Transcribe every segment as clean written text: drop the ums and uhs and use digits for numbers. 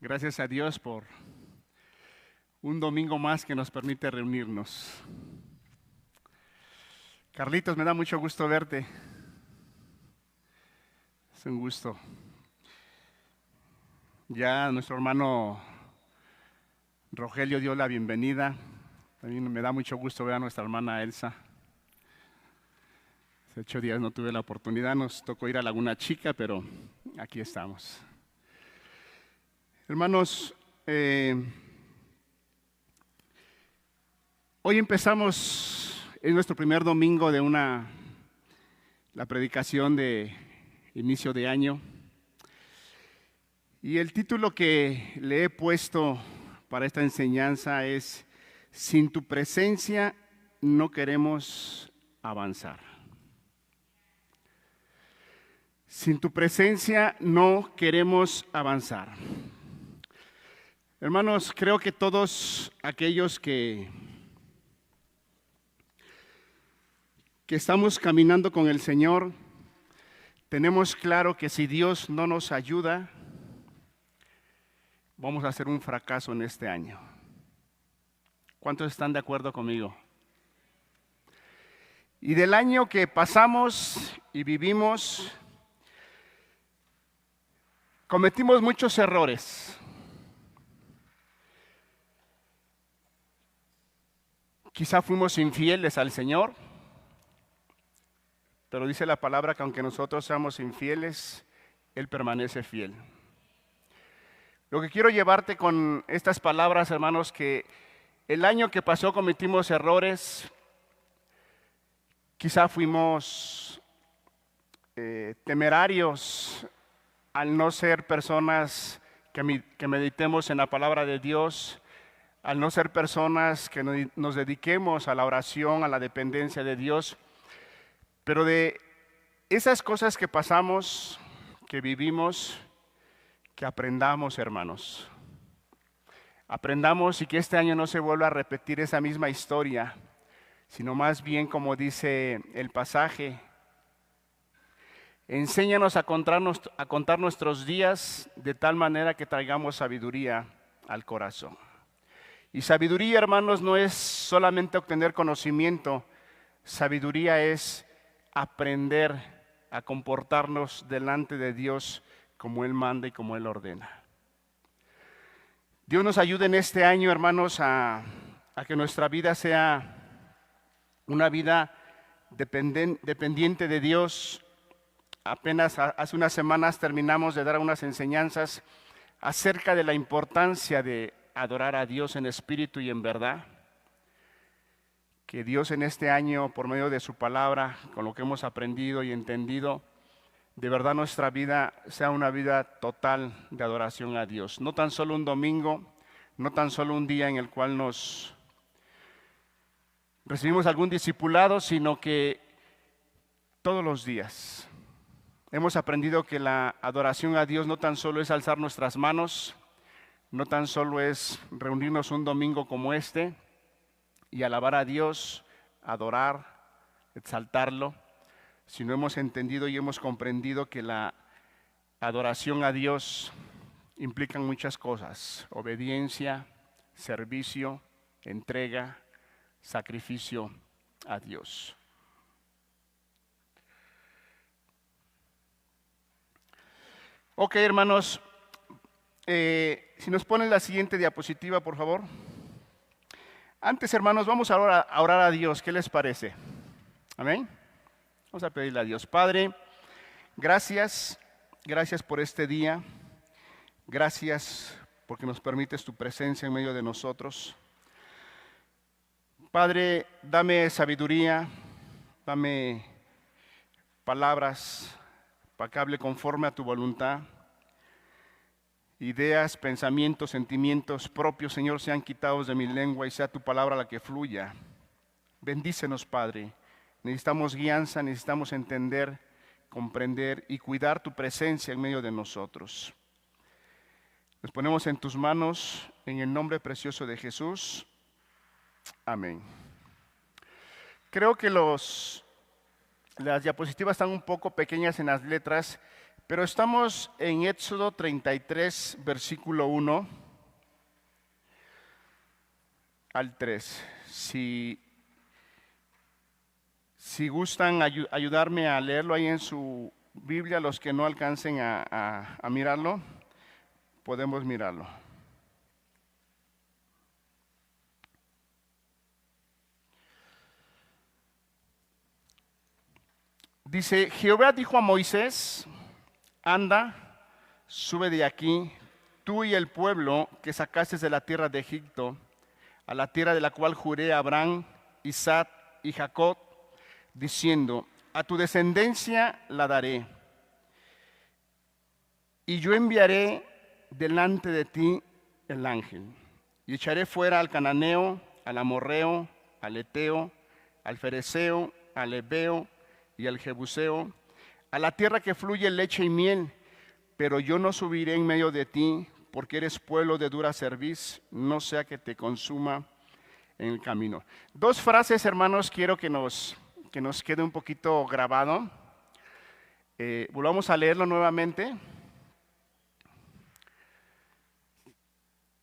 Gracias a Dios por un domingo más que nos permite reunirnos. Carlitos, me da mucho gusto verte. Es un gusto. Ya nuestro hermano Rogelio dio la bienvenida. También me da mucho gusto ver a nuestra hermana Elsa. Hace 8 días no tuve la oportunidad, nos tocó ir a Laguna Chica, pero aquí estamos. Hermanos, hoy empezamos, es nuestro primer domingo de la predicación de inicio de año. Y el título que le he puesto para esta enseñanza es: Sin tu presencia no queremos avanzar. Sin tu presencia no queremos avanzar. Hermanos, creo que todos aquellos que estamos caminando con el Señor, tenemos claro que si Dios no nos ayuda, vamos a hacer un fracaso en este año. ¿Cuántos están de acuerdo conmigo? Y del año que pasamos y vivimos, cometimos muchos errores. Quizá fuimos infieles al Señor, pero dice la palabra que aunque nosotros seamos infieles, Él permanece fiel. Lo que quiero llevarte con estas palabras, hermanos, que el año que pasó cometimos errores. Quizá fuimos temerarios al no ser personas que meditemos en la palabra de Dios, al no ser personas que nos dediquemos a la oración, a la dependencia de Dios. Pero de esas cosas que pasamos, que vivimos, que aprendamos, hermanos. Aprendamos y que este año no se vuelva a repetir esa misma historia, sino más bien, como dice el pasaje, enséñanos a contar nuestros días de tal manera que traigamos sabiduría al corazón. Y sabiduría, hermanos, no es solamente obtener conocimiento. Sabiduría es aprender a comportarnos delante de Dios como Él manda y como Él ordena. Dios nos ayude en este año, hermanos, a que nuestra vida sea una vida dependiente de Dios. Apenas hace unas semanas terminamos de dar unas enseñanzas acerca de la importancia de adorar a Dios en espíritu y en verdad. Que Dios en este año, por medio de su palabra, con lo que hemos aprendido y entendido, de verdad nuestra vida sea una vida total de adoración a Dios. No tan solo un domingo, no tan solo un día en el cual nos recibimos algún discipulado, sino que todos los días. Hemos aprendido que la adoración a Dios no tan solo es alzar nuestras manos, no tan solo es reunirnos un domingo como este y alabar a Dios, adorar, exaltarlo, sino hemos entendido y hemos comprendido que la adoración a Dios implica muchas cosas: obediencia, servicio, entrega, sacrificio a Dios. Ok, hermanos, si nos ponen la siguiente diapositiva, por favor. Antes, hermanos, vamos ahora a orar a Dios. ¿Qué les parece? Amén. Vamos a pedirle a Dios. Padre, gracias por este día. Gracias porque nos permites tu presencia en medio de nosotros. Padre, dame sabiduría, dame palabras para que hable conforme a tu voluntad. Ideas, pensamientos, sentimientos propios, Señor, sean quitados de mi lengua y sea tu palabra la que fluya. Bendícenos, Padre. Necesitamos guianza, necesitamos entender, comprender y cuidar tu presencia en medio de nosotros. Nos ponemos en tus manos, en el nombre precioso de Jesús. Amén. Creo que las diapositivas están un poco pequeñas en las letras, Pero estamos en Éxodo 33, versículo 1 al 3. Si gustan ayudarme a leerlo ahí en su Biblia, los que no alcancen a mirarlo, podemos mirarlo. Dice, Jehová dijo a Moisés, anda, sube de aquí, tú y el pueblo que sacaste de la tierra de Egipto, a la tierra de la cual juré a Abraham, Isaac y Jacob, diciendo, a tu descendencia la daré, y yo enviaré delante de ti el ángel, y echaré fuera al cananeo, al amorreo, al eteo, al fereceo, al heveo y al jebuseo, a la tierra que fluye leche y miel, pero yo no subiré en medio de ti, porque eres pueblo de dura cerviz, no sea que te consuma en el camino. Dos frases, hermanos, quiero que nos quede un poquito grabado. Volvamos a leerlo nuevamente.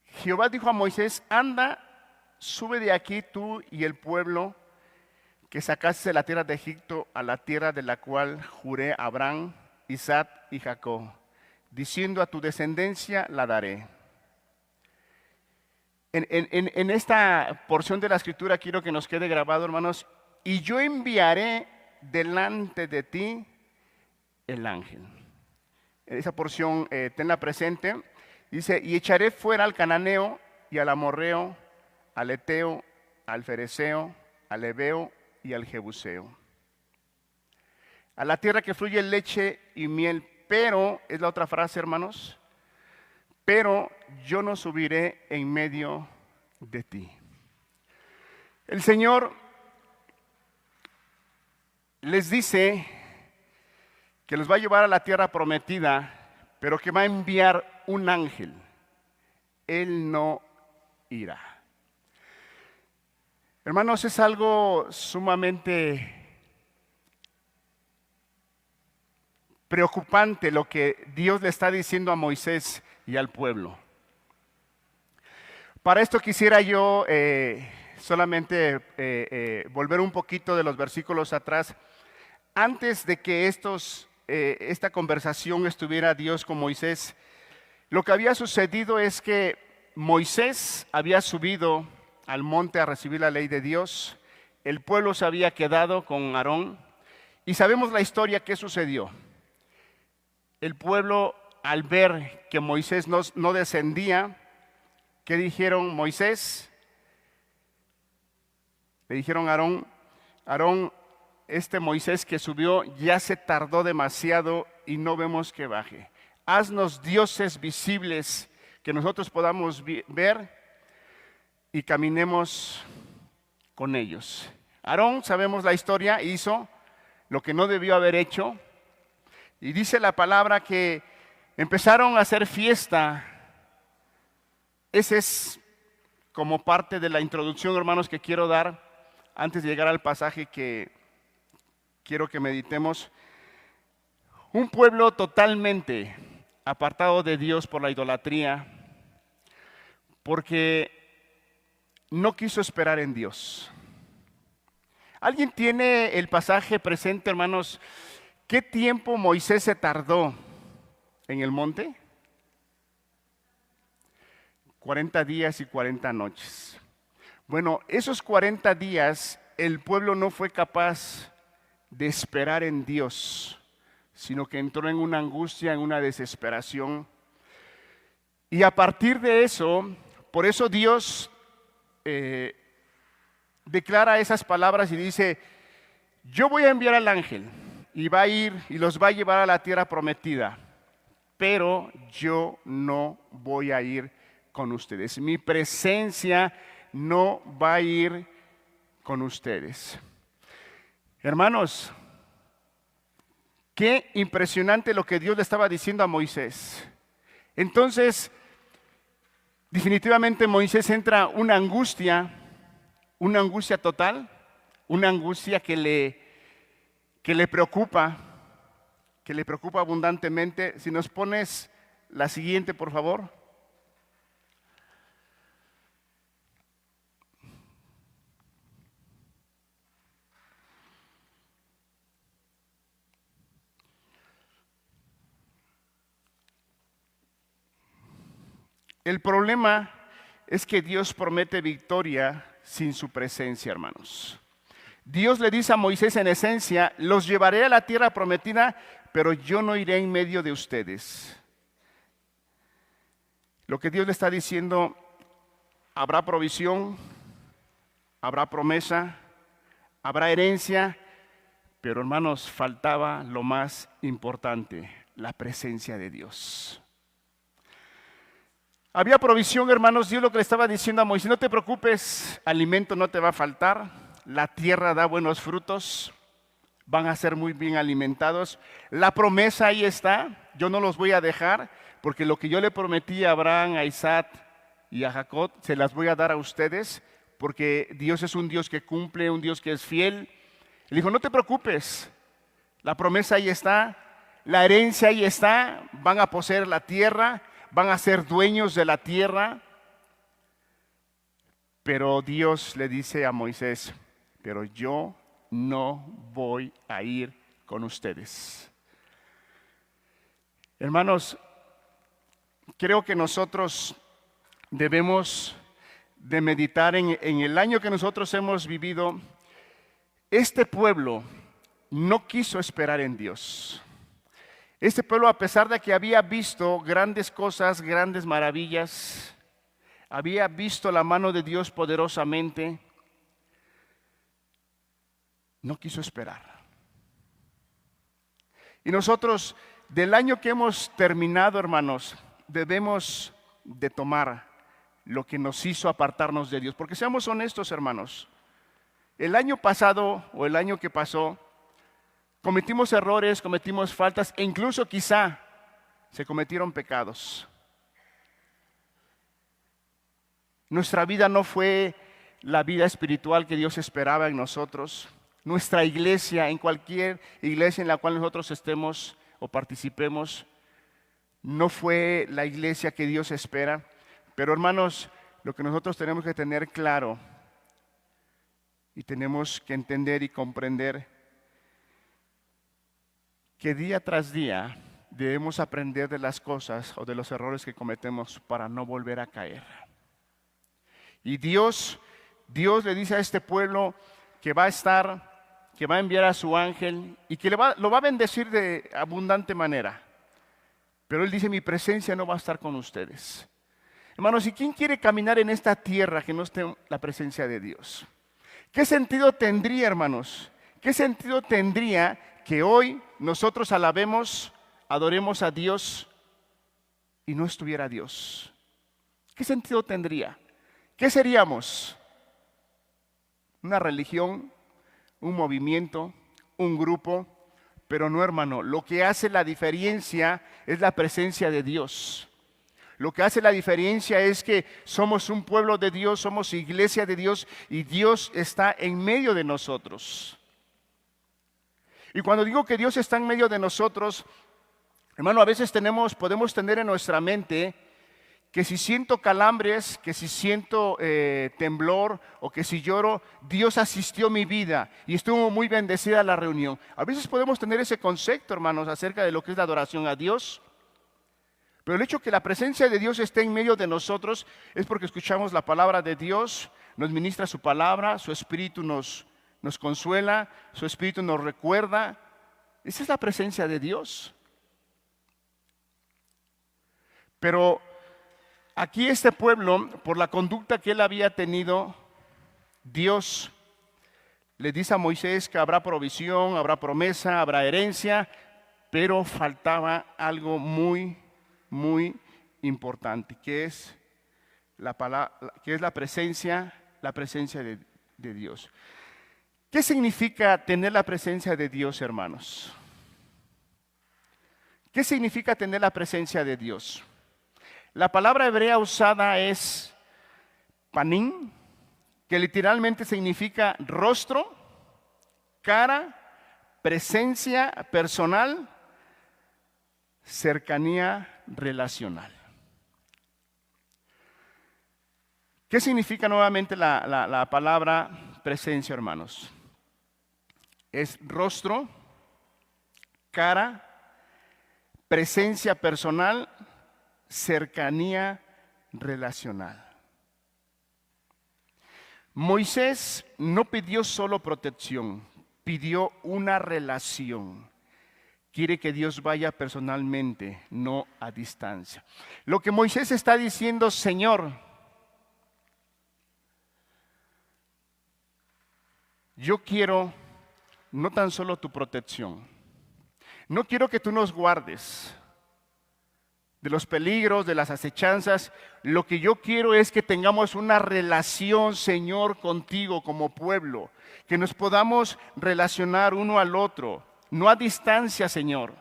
Jehová dijo a Moisés, anda, sube de aquí tú y el pueblo que sacaste de la tierra de Egipto a la tierra de la cual juré a Abraham, Isaac y Jacob, diciendo a tu descendencia la daré. En esta porción de la escritura quiero que nos quede grabado, hermanos, y yo enviaré delante de ti el ángel. En esa porción tenla presente. Dice, y echaré fuera al cananeo y al amorreo, al eteo, al fereceo, al heveo y al jebuseo. A la tierra que fluye leche y miel, pero, es la otra frase, hermanos, pero yo no subiré en medio de ti. El Señor les dice que los va a llevar a la tierra prometida, pero que va a enviar un ángel. Él no irá. Hermanos, es algo sumamente preocupante lo que Dios le está diciendo a Moisés y al pueblo. Para esto quisiera yo solamente volver un poquito de los versículos atrás. Antes de que esta conversación estuviera Dios con Moisés, lo que había sucedido es que Moisés había subido al monte a recibir la ley de Dios, el pueblo se había quedado con Aarón y sabemos la historia que sucedió. El pueblo, al ver que Moisés no descendía, ¿qué dijeron Moisés? Le dijeron a Aarón, este Moisés que subió ya se tardó demasiado y no vemos que baje. Haznos dioses visibles que nosotros podamos ver y caminemos con ellos. Aarón, sabemos la historia, hizo lo que no debió haber hecho. Y dice la palabra que empezaron a hacer fiesta. Ese es como parte de la introducción, hermanos, que quiero dar antes de llegar al pasaje que quiero que meditemos. Un pueblo totalmente apartado de Dios por la idolatría, porque no quiso esperar en Dios. ¿Alguien tiene el pasaje presente, hermanos? ¿Qué tiempo Moisés se tardó en el monte? 40 días y 40 noches. Bueno, esos 40 días el pueblo no fue capaz de esperar en Dios, sino que entró en una angustia, en una desesperación. Y a partir de eso, por eso Dios declara esas palabras y dice, yo voy a enviar al ángel y va a ir y los va a llevar a la tierra prometida, pero yo no voy a ir con ustedes. Mi presencia no va a ir con ustedes. Hermanos, qué impresionante lo que Dios le estaba diciendo a Moisés. Entonces, definitivamente Moisés entra una angustia total, una angustia que le preocupa, que le preocupa abundantemente. Si nos pones la siguiente, por favor. El problema es que Dios promete victoria sin su presencia, hermanos. Dios le dice a Moisés en esencia: los llevaré a la tierra prometida, pero yo no iré en medio de ustedes. Lo que Dios le está diciendo: habrá provisión, habrá promesa, habrá herencia, pero hermanos, faltaba lo más importante, la presencia de Dios. Había provisión, hermanos. Dios lo que le estaba diciendo a Moisés: no te preocupes, alimento no te va a faltar, la tierra da buenos frutos, van a ser muy bien alimentados. La promesa ahí está, yo no los voy a dejar, porque lo que yo le prometí a Abraham, a Isaac y a Jacob, se las voy a dar a ustedes, porque Dios es un Dios que cumple, un Dios que es fiel. Le dijo: no te preocupes, la promesa ahí está, la herencia ahí está, van a poseer la tierra, van a ser dueños de la tierra. Pero Dios le dice a Moisés: pero yo no voy a ir con ustedes. Hermanos, creo que nosotros debemos de meditar en el año que nosotros hemos vivido. Este pueblo no quiso esperar en Dios. Este pueblo, a pesar de que había visto grandes cosas, grandes maravillas, había visto la mano de Dios poderosamente, no quiso esperar. Y nosotros, del año que hemos terminado, hermanos, debemos de tomar lo que nos hizo apartarnos de Dios. Porque seamos honestos, hermanos, el año pasado o el año que pasó, cometimos errores, cometimos faltas e incluso quizá se cometieron pecados. Nuestra vida no fue la vida espiritual que Dios esperaba en nosotros. Nuestra iglesia, en cualquier iglesia en la cual nosotros estemos o participemos, no fue la iglesia que Dios espera. Pero hermanos, lo que nosotros tenemos que tener claro y tenemos que entender y comprender, que día tras día debemos aprender de las cosas o de los errores que cometemos para no volver a caer. Y Dios le dice a este pueblo que va a enviar a su ángel y que lo va a bendecir de abundante manera. Pero Él dice: mi presencia no va a estar con ustedes. Hermanos, ¿y quién quiere caminar en esta tierra que no esté la presencia de Dios? ¿Qué sentido tendría, hermanos? ¿Qué sentido tendría que hoy nosotros alabemos, adoremos a Dios y no estuviera Dios? ¿Qué sentido tendría? ¿Qué seríamos? Una religión, un movimiento, un grupo, pero no, hermano. Lo que hace la diferencia es la presencia de Dios. Lo que hace la diferencia es que somos un pueblo de Dios, somos iglesia de Dios y Dios está en medio de nosotros. Y cuando digo que Dios está en medio de nosotros, hermano, a veces podemos tener en nuestra mente que si siento calambres, que si siento temblor o que si lloro, Dios asistió mi vida y estuvo muy bendecida la reunión. A veces podemos tener ese concepto, hermanos, acerca de lo que es la adoración a Dios. Pero el hecho que la presencia de Dios esté en medio de nosotros es porque escuchamos la palabra de Dios, nos ministra su palabra, su espíritu nos consuela, su espíritu nos recuerda. Esa es la presencia de Dios. Pero aquí este pueblo, por la conducta que él había tenido, Dios le dice a Moisés que habrá provisión, habrá promesa, habrá herencia, pero faltaba algo muy, muy importante, que es la presencia de Dios. ¿Qué significa tener la presencia de Dios, hermanos? ¿Qué significa tener la presencia de Dios? La palabra hebrea usada es panim, que literalmente significa rostro, cara, presencia personal, cercanía relacional. ¿Qué significa nuevamente la palabra presencia, hermanos? Es rostro, cara, presencia personal, cercanía relacional. Moisés no pidió solo protección, pidió una relación. Quiere que Dios vaya personalmente, no a distancia. Lo que Moisés está diciendo, Señor, yo quiero no tan solo tu protección, no quiero que tú nos guardes de los peligros, de las acechanzas. Lo que yo quiero es que tengamos una relación, Señor, contigo como pueblo, que nos podamos relacionar uno al otro, no a distancia, Señor.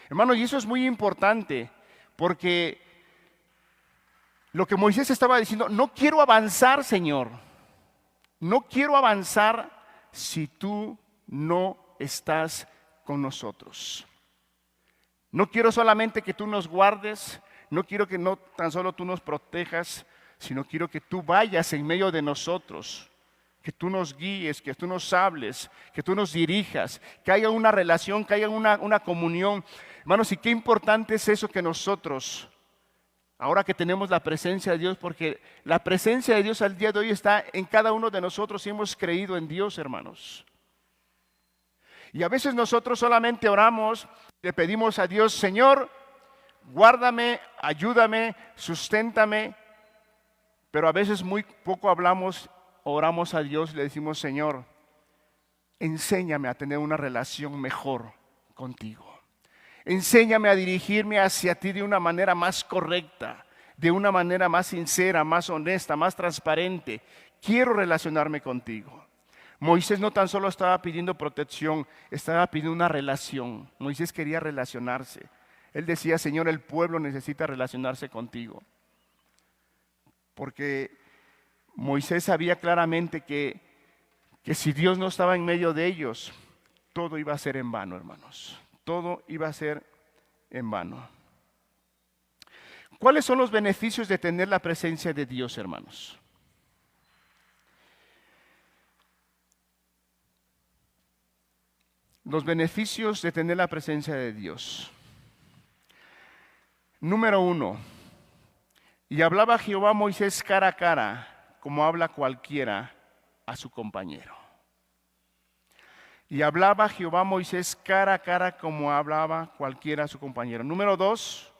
Hermanos, y eso es muy importante, porque lo que Moisés estaba diciendo, no quiero avanzar, Señor, no quiero avanzar si tú no estás con nosotros. No quiero solamente que tú nos guardes, no quiero que no tan solo tú nos protejas, sino quiero que tú vayas en medio de nosotros, que tú nos guíes, que tú nos hables, que tú nos dirijas, que haya una relación, que haya una comunión. Hermanos, y qué importante es eso que nosotros, ahora que tenemos la presencia de Dios, porque la presencia de Dios al día de hoy está en cada uno de nosotros y hemos creído en Dios, hermanos. Y a veces nosotros solamente oramos, le pedimos a Dios, Señor, guárdame, ayúdame, susténtame, pero a veces muy poco oramos a Dios y le decimos, Señor, enséñame a tener una relación mejor contigo. Enséñame a dirigirme hacia ti de una manera más correcta, de una manera más sincera, más honesta, más transparente. Quiero relacionarme contigo. Moisés no tan solo estaba pidiendo protección, estaba pidiendo una relación. Moisés quería relacionarse. Él decía, Señor, el pueblo necesita relacionarse contigo. Porque Moisés sabía claramente que si Dios no estaba en medio de ellos, todo iba a ser en vano, hermanos. Todo iba a ser en vano. ¿Cuáles son los beneficios de tener la presencia de Dios, hermanos? Los beneficios de tener la presencia de Dios. Número 1. Y hablaba Jehová a Moisés cara a cara, como habla cualquiera a su compañero. Y hablaba Jehová a Moisés cara a cara, como hablaba cualquiera a su compañero. Número 2.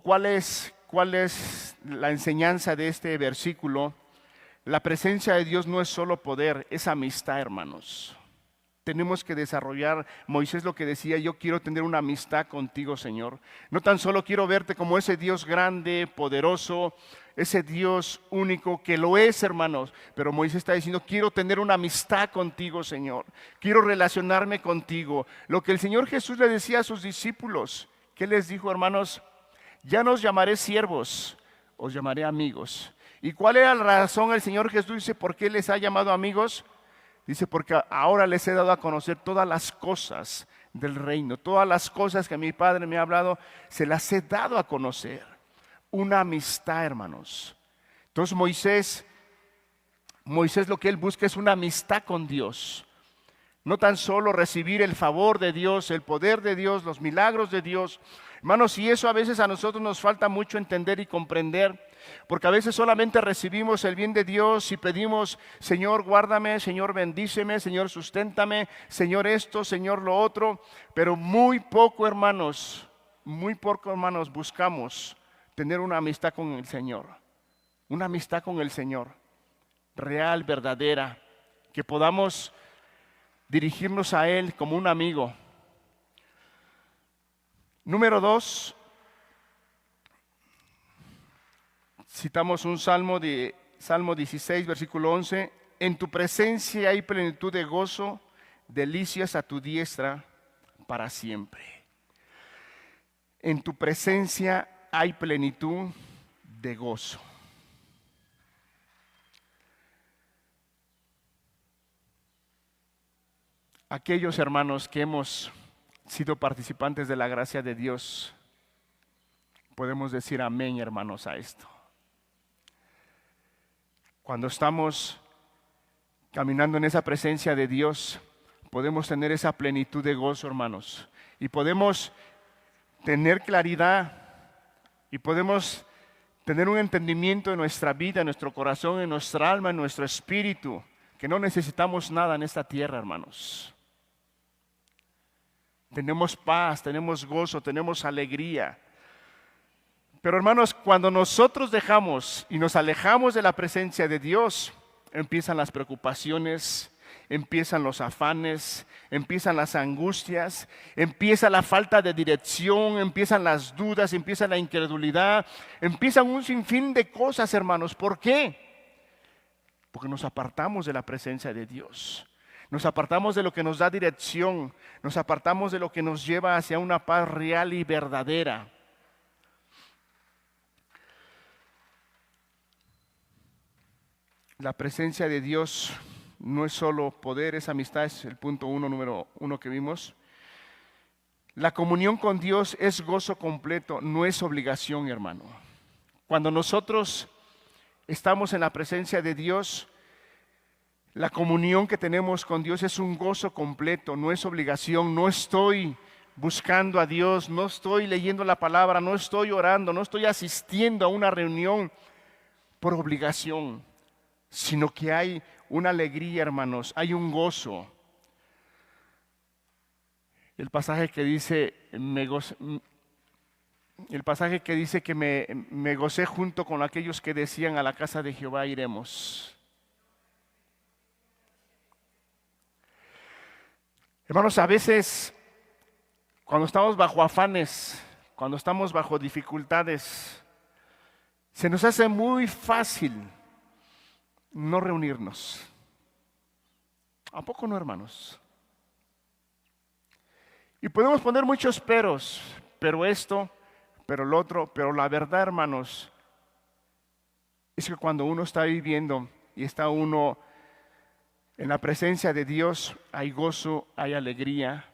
¿Cuál es la enseñanza de este versículo? La presencia de Dios no es solo poder, es amistad, hermanos. Tenemos que desarrollar, Moisés lo que decía, yo quiero tener una amistad contigo, Señor. No tan solo quiero verte como ese Dios grande, poderoso, ese Dios único que lo es, hermanos. Pero Moisés está diciendo, quiero tener una amistad contigo, Señor. Quiero relacionarme contigo. Lo que el Señor Jesús le decía a sus discípulos, ¿qué les dijo, hermanos? Ya no os llamaré siervos, os llamaré amigos. ¿Y cuál era la razón? El Señor Jesús dice, ¿por qué les ha llamado amigos? Dice, porque ahora les he dado a conocer todas las cosas del reino. Todas las cosas que mi Padre me ha hablado, se las he dado a conocer. Una amistad, hermanos. Entonces Moisés lo que él busca es una amistad con Dios. No tan solo recibir el favor de Dios, el poder de Dios, los milagros de Dios. Hermanos, y eso a veces a nosotros nos falta mucho entender y comprender, porque a veces solamente recibimos el bien de Dios y pedimos, Señor, guárdame, Señor, bendíceme, Señor, susténtame, Señor esto, Señor lo otro, pero muy poco, hermanos, buscamos tener una amistad con el Señor, una amistad con el Señor, real, verdadera, que podamos dirigirnos a Él como un amigo. Número 2, citamos un Salmo 16, versículo 11. En tu presencia hay plenitud de gozo, delicias a tu diestra para siempre. En tu presencia hay plenitud de gozo. Aquellos hermanos que hemos sido participantes de la gracia de Dios, podemos decir amén, hermanos, a esto. Cuando estamos caminando en esa presencia de Dios, podemos tener esa plenitud de gozo, hermanos, y podemos tener claridad y podemos tener un entendimiento en nuestra vida, en nuestro corazón, en nuestra alma, en nuestro espíritu, que no necesitamos nada en esta tierra, hermanos. Tenemos paz, tenemos gozo, tenemos alegría. Pero hermanos, cuando nosotros dejamos y nos alejamos de la presencia de Dios, empiezan las preocupaciones, empiezan los afanes, empiezan las angustias, empieza la falta de dirección, empiezan las dudas, empieza la incredulidad, empiezan un sinfín de cosas, hermanos. ¿Por qué? Porque nos apartamos de la presencia de Dios. Nos apartamos de lo que nos da dirección, nos apartamos de lo que nos lleva hacia una paz real y verdadera. La presencia de Dios no es solo poder, es amistad, es el punto número uno que vimos. La comunión con Dios es gozo completo, no es obligación, hermano. Cuando nosotros estamos en la presencia de Dios, la comunión que tenemos con Dios es un gozo completo, no es obligación. No estoy buscando a Dios, no estoy leyendo la palabra, no estoy orando, no estoy asistiendo a una reunión por obligación, sino que hay una alegría, hermanos, hay un gozo. El pasaje que dice, que me gocé junto con aquellos que decían, a la casa de Jehová iremos. Hermanos, a veces cuando estamos bajo afanes, cuando estamos bajo dificultades, se nos hace muy fácil no reunirnos. ¿A poco no, hermanos? Y podemos poner muchos peros, pero esto, pero lo otro, pero la verdad, hermanos, es que cuando uno está viviendo y está uno en la presencia de Dios, hay gozo, hay alegría.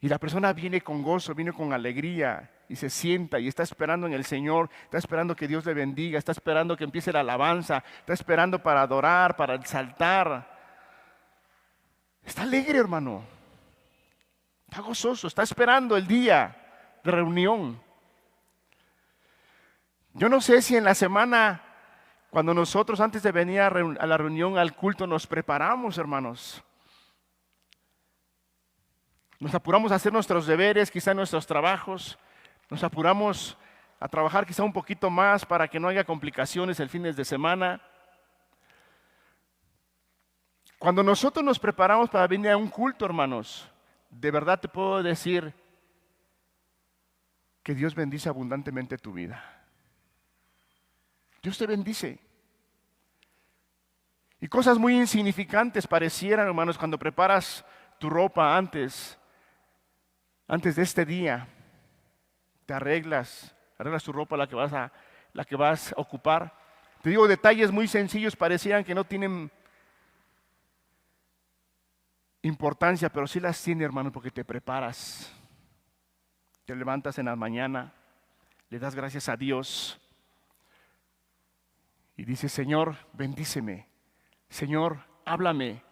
Y la persona viene con gozo, viene con alegría y se sienta y está esperando en el Señor, está esperando que Dios le bendiga, está esperando que empiece la alabanza, está esperando para adorar, para exaltar. Está alegre, hermano. Está gozoso, está esperando el día de reunión. Yo no sé si en la semana, cuando nosotros antes de venir a la reunión, al culto, nos preparamos, hermanos. Nos apuramos a hacer nuestros deberes, quizá nuestros trabajos. Nos apuramos a trabajar quizá un poquito más para que no haya complicaciones el fin de semana. Cuando nosotros nos preparamos para venir a un culto, hermanos, de verdad te puedo decir que Dios bendice abundantemente tu vida. Dios te bendice. Y cosas muy insignificantes parecieran, hermanos, cuando preparas tu ropa antes de este día, te arreglas tu ropa, la que vas a ocupar. Te digo, detalles muy sencillos parecieran que no tienen importancia, pero sí las tiene, hermano, porque te preparas. Te levantas en la mañana, le das gracias a Dios y dices, Señor, bendíceme. Señor, háblame.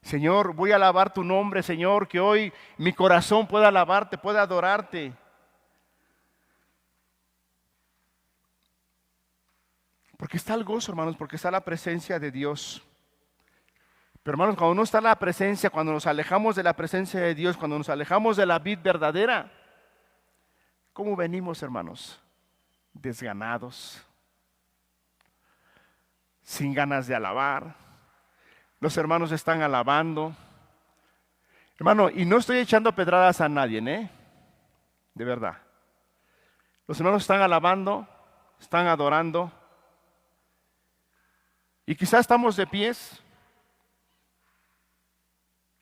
Señor, voy a alabar tu nombre, Señor, que hoy mi corazón pueda alabarte, pueda adorarte. Porque está el gozo, hermanos, porque está la presencia de Dios. Pero hermanos, cuando no está la presencia, cuando nos alejamos de la presencia de Dios, cuando nos alejamos de la vid verdadera, ¿cómo venimos, hermanos? Desganados, sin ganas de alabar. Los hermanos están alabando. Hermano, y no estoy echando pedradas a nadie, de verdad. Los hermanos están alabando, están adorando. Y quizás estamos de pies,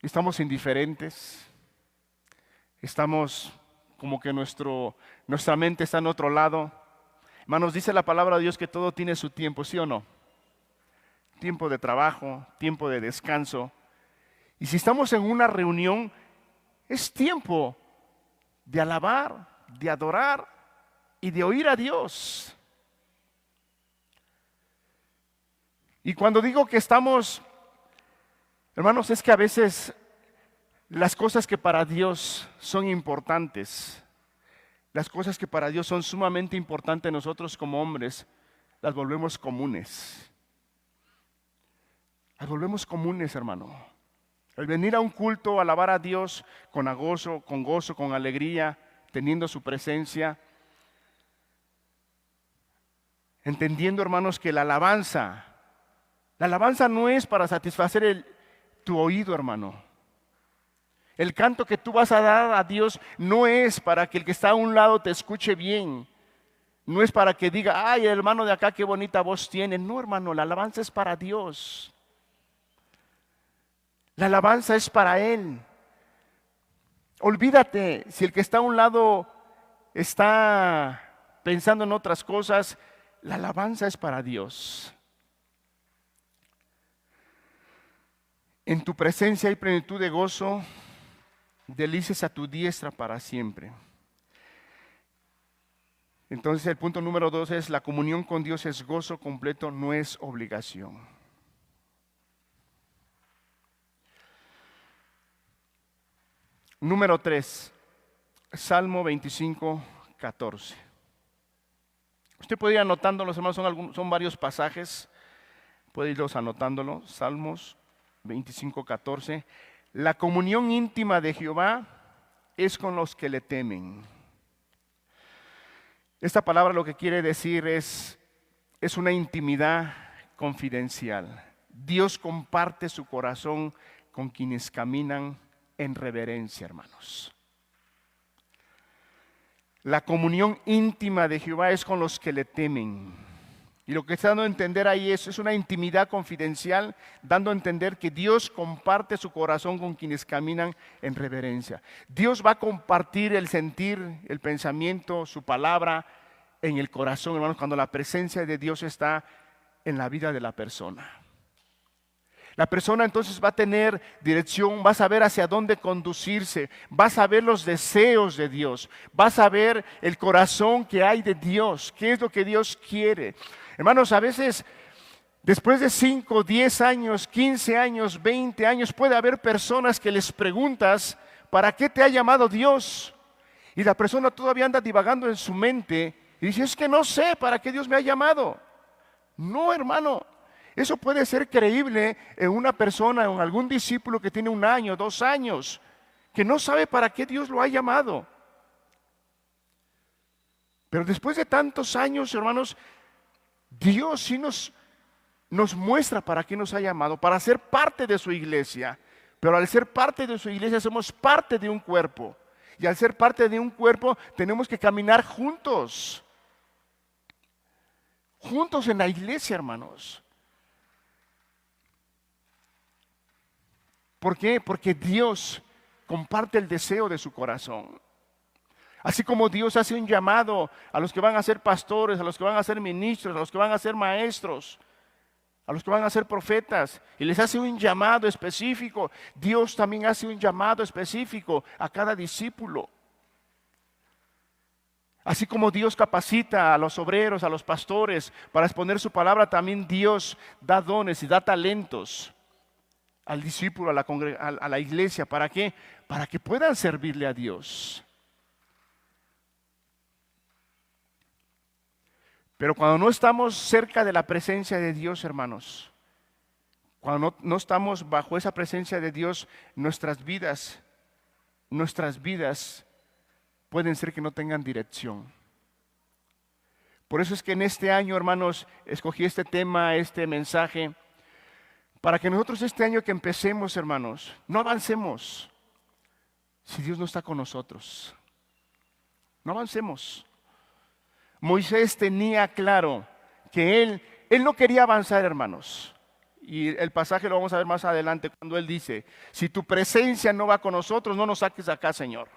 estamos indiferentes, estamos como que nuestra mente está en otro lado. Hermanos, dice la palabra de Dios que todo tiene su tiempo, ¿sí o no? Tiempo de trabajo, tiempo de descanso. Y si estamos en una reunión, Es tiempo de alabar, de adorar y de oír a Dios. Y cuando digo que estamos, hermanos, es que a veces las cosas que para Dios son importantes, las cosas que para Dios son sumamente importantes nosotros como hombres, las volvemos comunes. Las volvemos comunes, hermano. El venir a un culto, alabar a Dios con gozo, con alegría, teniendo su presencia. Entendiendo, hermanos, que la alabanza no es para satisfacer tu oído, hermano. El canto que tú vas a dar a Dios no es para que el que está a un lado te escuche bien. No es para que diga, ay, el hermano de acá qué bonita voz tiene. No, hermano, la alabanza es para Dios. La alabanza es para Él. Olvídate si el que está a un lado está pensando en otras cosas. La alabanza es para Dios. En tu presencia hay plenitud de gozo, delicias a tu diestra para siempre. Entonces el punto número 2 es: la comunión con Dios es gozo completo, no es obligación. Número 3, Salmo 25, 14. Usted puede ir anotándolos, hermanos, son varios pasajes, puede irlos anotándolo. Salmos 25, 14. La comunión íntima de Jehová es con los que le temen. Esta palabra lo que quiere decir es una intimidad confidencial. Dios comparte su corazón con quienes caminan en reverencia, hermanos. La comunión íntima de Jehová es con los que le temen. Y lo que está dando a entender ahí es una intimidad confidencial, dando a entender que Dios comparte su corazón con quienes caminan en reverencia. Dios va a compartir el sentir, el pensamiento, su palabra en el corazón, hermanos, cuando la presencia de Dios está en la vida de la persona. La persona entonces va a tener dirección, va a saber hacia dónde conducirse, va a saber los deseos de Dios, va a saber el corazón que hay de Dios, qué es lo que Dios quiere. Hermanos, a veces después de 5, 10 años, 15 años, 20 años, puede haber personas que les preguntas, ¿para qué te ha llamado Dios? Y la persona todavía anda divagando en su mente y dice, es que no sé para qué Dios me ha llamado. No, hermano. Eso puede ser creíble en una persona, en algún discípulo que tiene 1 año, 2 años, que no sabe para qué Dios lo ha llamado. Pero después de tantos años, hermanos, Dios sí nos muestra para qué nos ha llamado, para ser parte de su iglesia. Pero al ser parte de su iglesia somos parte de un cuerpo. Y al ser parte de un cuerpo tenemos que caminar juntos. Juntos en la iglesia, hermanos. ¿Por qué? Porque Dios comparte el deseo de su corazón. Así como Dios hace un llamado a los que van a ser pastores, a los que van a ser ministros, a los que van a ser maestros, a los que van a ser profetas, y les hace un llamado específico, Dios también hace un llamado específico a cada discípulo. Así como Dios capacita a los obreros, a los pastores para exponer su palabra, también Dios da dones y da talentos al discípulo, a la iglesia. ¿Para qué? Para que puedan servirle a Dios. Pero cuando no estamos cerca de la presencia de Dios, hermanos, cuando no estamos bajo esa presencia de Dios, nuestras vidas pueden ser que no tengan dirección. Por eso es que en este año, hermanos, escogí este tema, este mensaje, para que nosotros este año que empecemos, hermanos, no avancemos si Dios no está con nosotros. No avancemos. Moisés tenía claro que él no quería avanzar, hermanos. Y el pasaje lo vamos a ver más adelante cuando él dice, si tu presencia no va con nosotros, no nos saques de acá, Señor.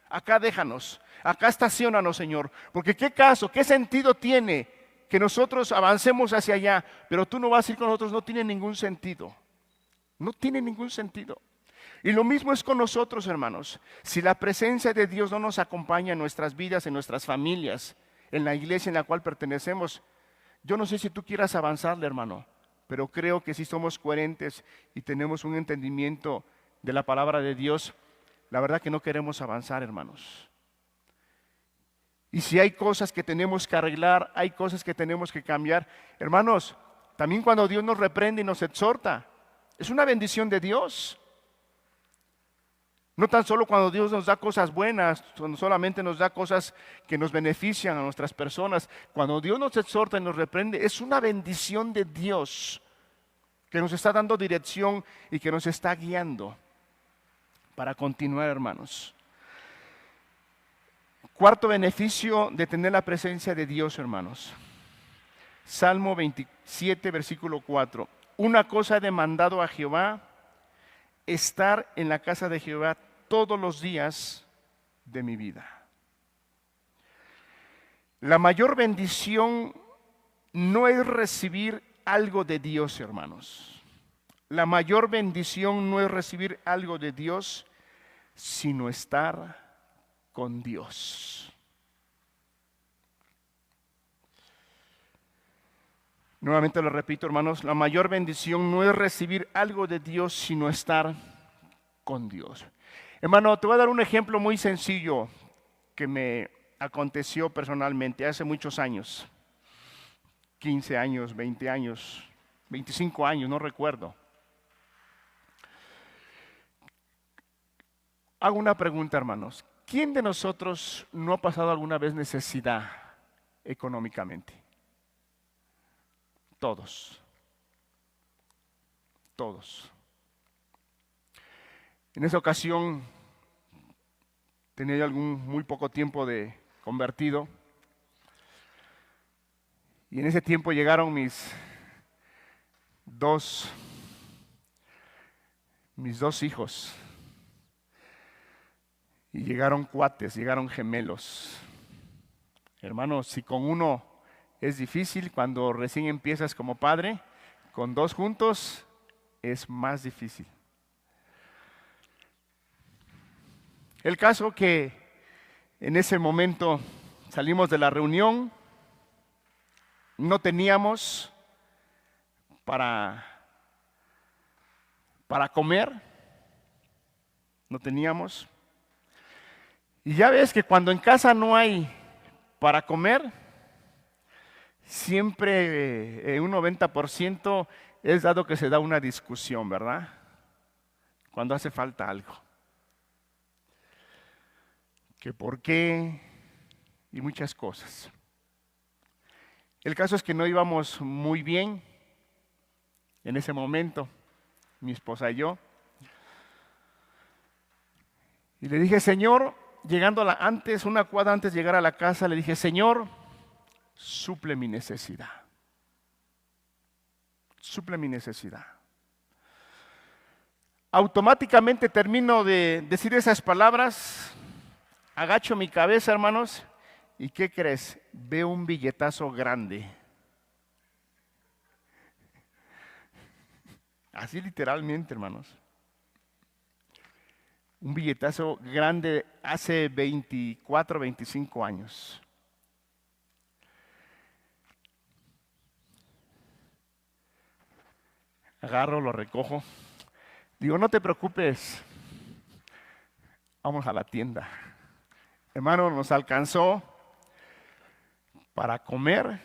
Acá déjanos, acá estaciónanos, Señor. Porque qué caso, qué sentido tiene que nosotros avancemos hacia allá, pero tú no vas a ir con nosotros, no tiene ningún sentido. No tiene ningún sentido. Y lo mismo es con nosotros, hermanos. Si la presencia de Dios no nos acompaña en nuestras vidas, en nuestras familias, en la iglesia en la cual pertenecemos, yo no sé si tú quieras avanzarle, hermano, pero creo que si somos coherentes y tenemos un entendimiento de la palabra de Dios, la verdad que no queremos avanzar, hermanos. Y si hay cosas que tenemos que arreglar, hay cosas que tenemos que cambiar, hermanos, también cuando Dios nos reprende y nos exhorta, es una bendición de Dios. No tan solo cuando Dios nos da cosas buenas, no solamente nos da cosas que nos benefician a nuestras personas. Cuando Dios nos exhorta y nos reprende, es una bendición de Dios que nos está dando dirección y que nos está guiando para continuar, hermanos. Cuarto beneficio de tener la presencia de Dios, hermanos. Salmo 27, versículo 4. Una cosa he demandado a Jehová, estar en la casa de Jehová todos los días de mi vida. La mayor bendición no es recibir algo de Dios, hermanos. La mayor bendición no es recibir algo de Dios, sino estar con Dios. Nuevamente lo repito, hermanos, la mayor bendición no es recibir algo de Dios, sino estar con Dios. Hermano, te voy a dar un ejemplo muy sencillo que me aconteció personalmente hace muchos años. 15 años, 20 años, 25 años, no recuerdo. Hago una pregunta, hermanos. ¿Quién de nosotros no ha pasado alguna vez necesidad económicamente? Todos. Todos. En esa ocasión tenía yo muy poco tiempo de convertido. Y en ese tiempo llegaron mis dos hijos. Y llegaron cuates, llegaron gemelos. Hermanos, si con uno es difícil, cuando recién empiezas como padre, con dos juntos es más difícil. El caso que en ese momento salimos de la reunión, no teníamos para comer, no teníamos. Y ya ves que cuando en casa no hay para comer, siempre un 90% es dado que se da una discusión, ¿verdad? Cuando hace falta algo. Que por qué y muchas cosas. El caso es que no íbamos muy bien en ese momento, mi esposa y yo. Y le dije, Señor, llegando una cuadra antes de llegar a la casa, le dije, Señor, suple mi necesidad. Suple mi necesidad. Automáticamente termino de decir esas palabras, agacho mi cabeza, hermanos, ¿y qué crees? Veo un billetazo grande. Así literalmente, hermanos. Un billetazo grande hace 24, 25 años. Agarro, lo recojo. Digo, no te preocupes. Vamos a la tienda. Hermano, nos alcanzó para comer,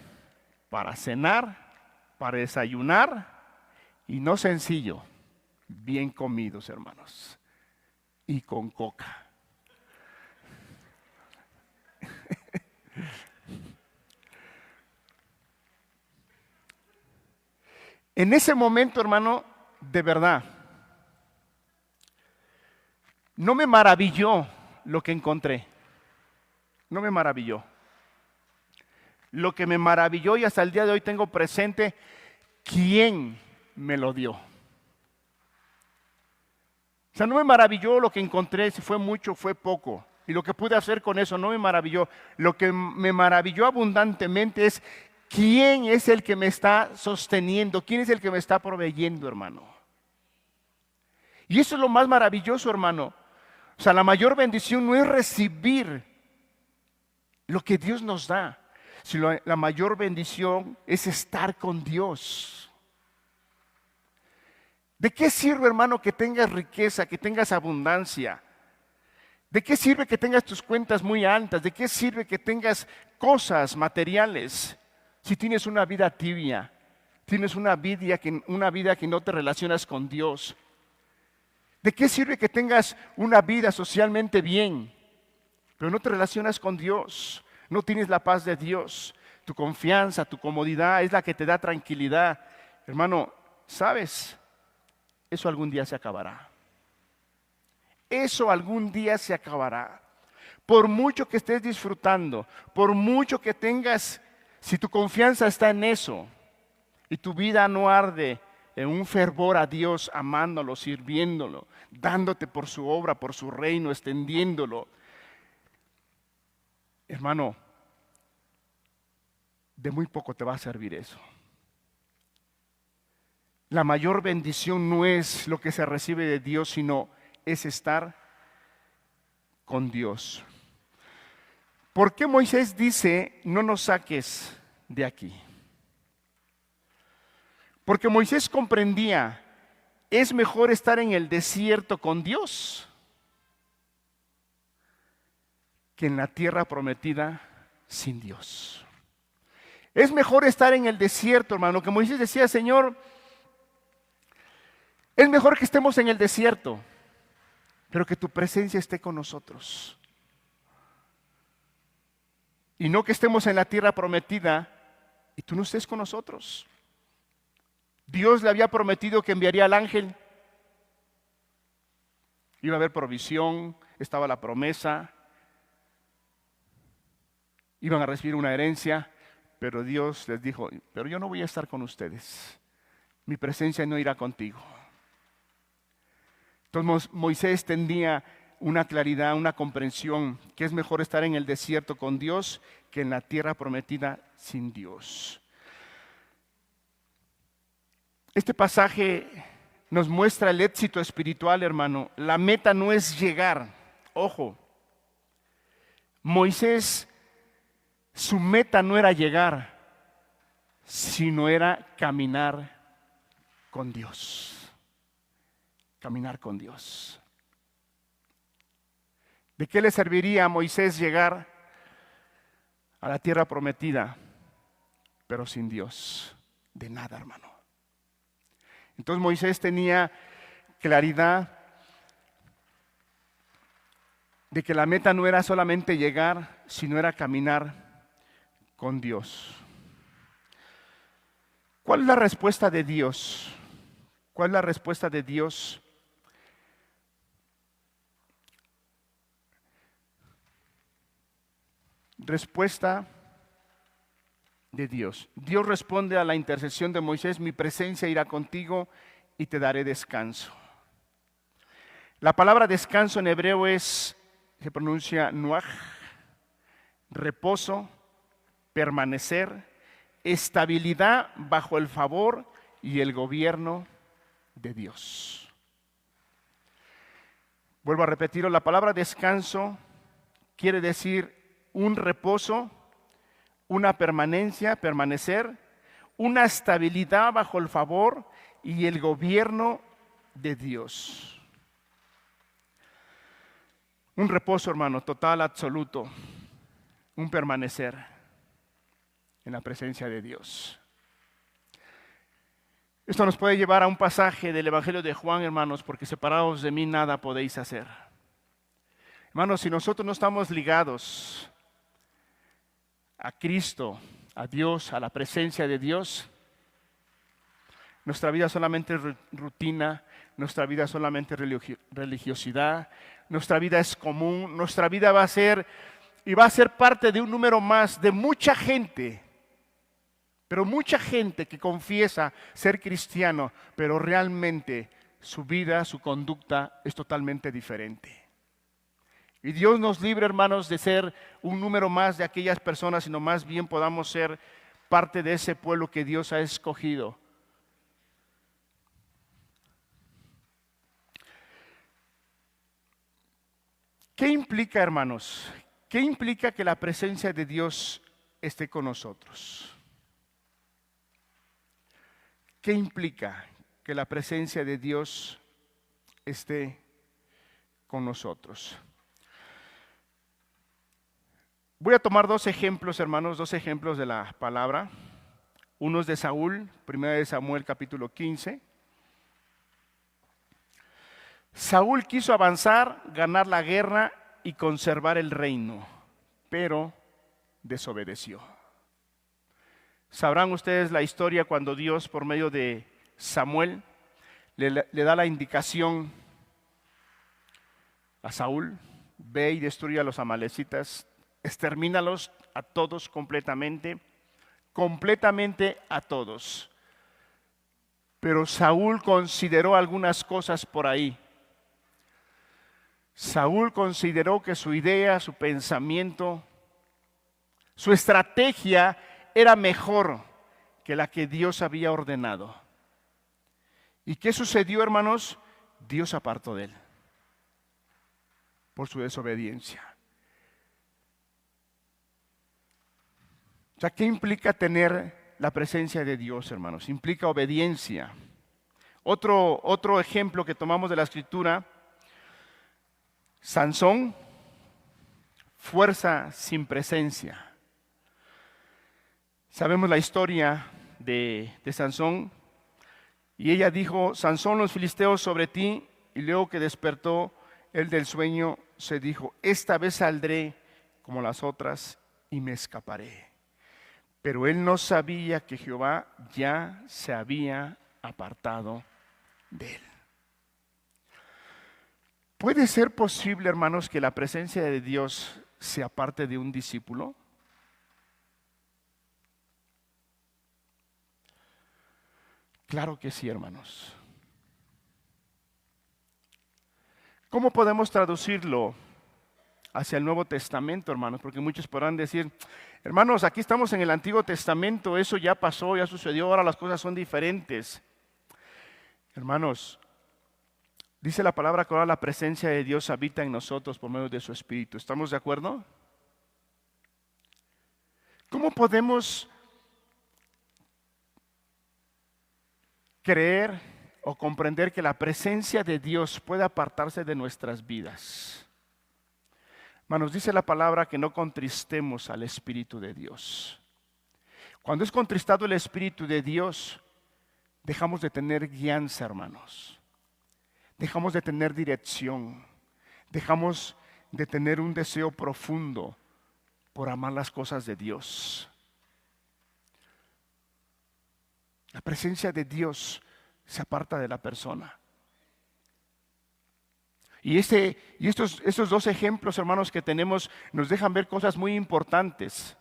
para cenar, para desayunar y no sencillo, bien comidos, hermanos. Y con coca. En ese momento, hermano, de verdad, no me maravilló lo que encontré. No me maravilló. Lo que me maravilló y hasta el día de hoy tengo presente, ¿quién me lo dio? O sea, no me maravilló lo que encontré, si fue mucho, fue poco. Y lo que pude hacer con eso no me maravilló. Lo que me maravilló abundantemente es quién es el que me está sosteniendo, quién es el que me está proveyendo, hermano. Y eso es lo más maravilloso, hermano. O sea, la mayor bendición no es recibir lo que Dios nos da, sino la mayor bendición es estar con Dios. ¿De qué sirve, hermano, que tengas riqueza, que tengas abundancia? ¿De qué sirve que tengas tus cuentas muy altas? ¿De qué sirve que tengas cosas materiales si tienes una vida tibia? Tienes una vida que no te relacionas con Dios. ¿De qué sirve que tengas una vida socialmente bien, pero no te relacionas con Dios? No tienes la paz de Dios. Tu confianza, tu comodidad es la que te da tranquilidad. Hermano, ¿sabes? Eso algún día se acabará. Eso algún día se acabará. Por mucho que estés disfrutando, por mucho que tengas, si tu confianza está en eso y tu vida no arde en un fervor a Dios, amándolo, sirviéndolo, dándote por su obra, por su reino, extendiéndolo. Hermano, de muy poco te va a servir eso. La mayor bendición no es lo que se recibe de Dios, sino es estar con Dios. ¿Por qué Moisés dice, no nos saques de aquí? Porque Moisés comprendía, es mejor estar en el desierto con Dios que en la tierra prometida sin Dios. Es mejor estar en el desierto, hermano, que Moisés decía, Señor, es mejor que estemos en el desierto, pero que tu presencia esté con nosotros. Y no que estemos en la tierra prometida y tú no estés con nosotros. Dios le había prometido que enviaría al ángel. Iba a haber provisión, estaba la promesa. Iban a recibir una herencia, pero Dios les dijo, pero yo no voy a estar con ustedes. Mi presencia no irá contigo. Entonces Moisés tenía una claridad, una comprensión, que es mejor estar en el desierto con Dios que en la tierra prometida sin Dios. Este pasaje nos muestra el éxito espiritual, hermano. La meta no es llegar. Ojo, Moisés, su meta no era llegar, sino era caminar con Dios. Caminar con Dios. ¿De qué le serviría a Moisés llegar a la tierra prometida, pero sin Dios? De nada, hermano. Entonces Moisés tenía claridad de que la meta no era solamente llegar, sino era caminar con Dios. ¿Cuál es la respuesta de Dios? ¿Cuál es la respuesta de Dios? Respuesta de Dios. Dios responde a la intercesión de Moisés, mi presencia irá contigo y te daré descanso. La palabra descanso en hebreo se pronuncia nuaj, reposo, permanecer, estabilidad bajo el favor y el gobierno de Dios. Vuelvo a repetirlo, la palabra descanso quiere decir un reposo, una permanencia, permanecer, una estabilidad bajo el favor y el gobierno de Dios. Un reposo, hermano, total, absoluto, un permanecer en la presencia de Dios. Esto nos puede llevar a un pasaje del Evangelio de Juan, hermanos, porque separados de mí nada podéis hacer. Hermanos, si nosotros no estamos ligados a Cristo, a Dios, a la presencia de Dios, nuestra vida solamente es rutina, nuestra vida solamente es religiosidad, nuestra vida es común, nuestra vida va a ser parte de un número más de mucha gente, pero mucha gente que confiesa ser cristiano, pero realmente su vida, su conducta es totalmente diferente. Y Dios nos libre, hermanos, de ser un número más de aquellas personas, sino más bien podamos ser parte de ese pueblo que Dios ha escogido. ¿Qué implica, hermanos? ¿Qué implica que la presencia de Dios esté con nosotros? ¿Qué implica que la presencia de Dios esté con nosotros? Voy a tomar dos ejemplos, hermanos, dos ejemplos de la palabra. Uno es de Saúl, 1 de Samuel capítulo 15. Saúl quiso avanzar, ganar la guerra y conservar el reino, pero desobedeció. Sabrán ustedes la historia cuando Dios, por medio de Samuel, le da la indicación a Saúl: ve y destruye a los amalecitas, extermínalos a todos completamente a todos. Pero Saúl consideró algunas cosas por ahí. Saúl consideró que su idea, su pensamiento, su estrategia era mejor que la que Dios había ordenado. ¿Y qué sucedió, hermanos? Dios apartó de él por su desobediencia. O sea, ¿qué implica tener la presencia de Dios, hermanos? Implica obediencia. Otro ejemplo que tomamos de la Escritura: Sansón, fuerza sin presencia. Sabemos la historia de Sansón, y ella dijo: Sansón, los filisteos sobre ti. Y luego que despertó él del sueño, se dijo: esta vez saldré como las otras y me escaparé. Pero él no sabía que Jehová ya se había apartado de él. ¿Puede ser posible, hermanos, que la presencia de Dios se aparte de un discípulo? Claro que sí, hermanos. ¿Cómo podemos traducirlo hacia el Nuevo Testamento, hermanos? Porque muchos podrán decir: hermanos, aquí estamos en el Antiguo Testamento, eso ya pasó, ya sucedió, ahora las cosas son diferentes. Hermanos, dice la palabra que ahora la presencia de Dios habita en nosotros por medio de su Espíritu. ¿Estamos de acuerdo? ¿Cómo podemos creer o comprender que la presencia de Dios puede apartarse de nuestras vidas? Hermanos, dice la palabra que no contristemos al Espíritu de Dios. Cuando es contristado el Espíritu de Dios, dejamos de tener guianza, hermanos. Dejamos de tener dirección. Dejamos de tener un deseo profundo por amar las cosas de Dios. La presencia de Dios se aparta de la persona. Y estos dos ejemplos, hermanos, que tenemos nos dejan ver cosas muy importantes.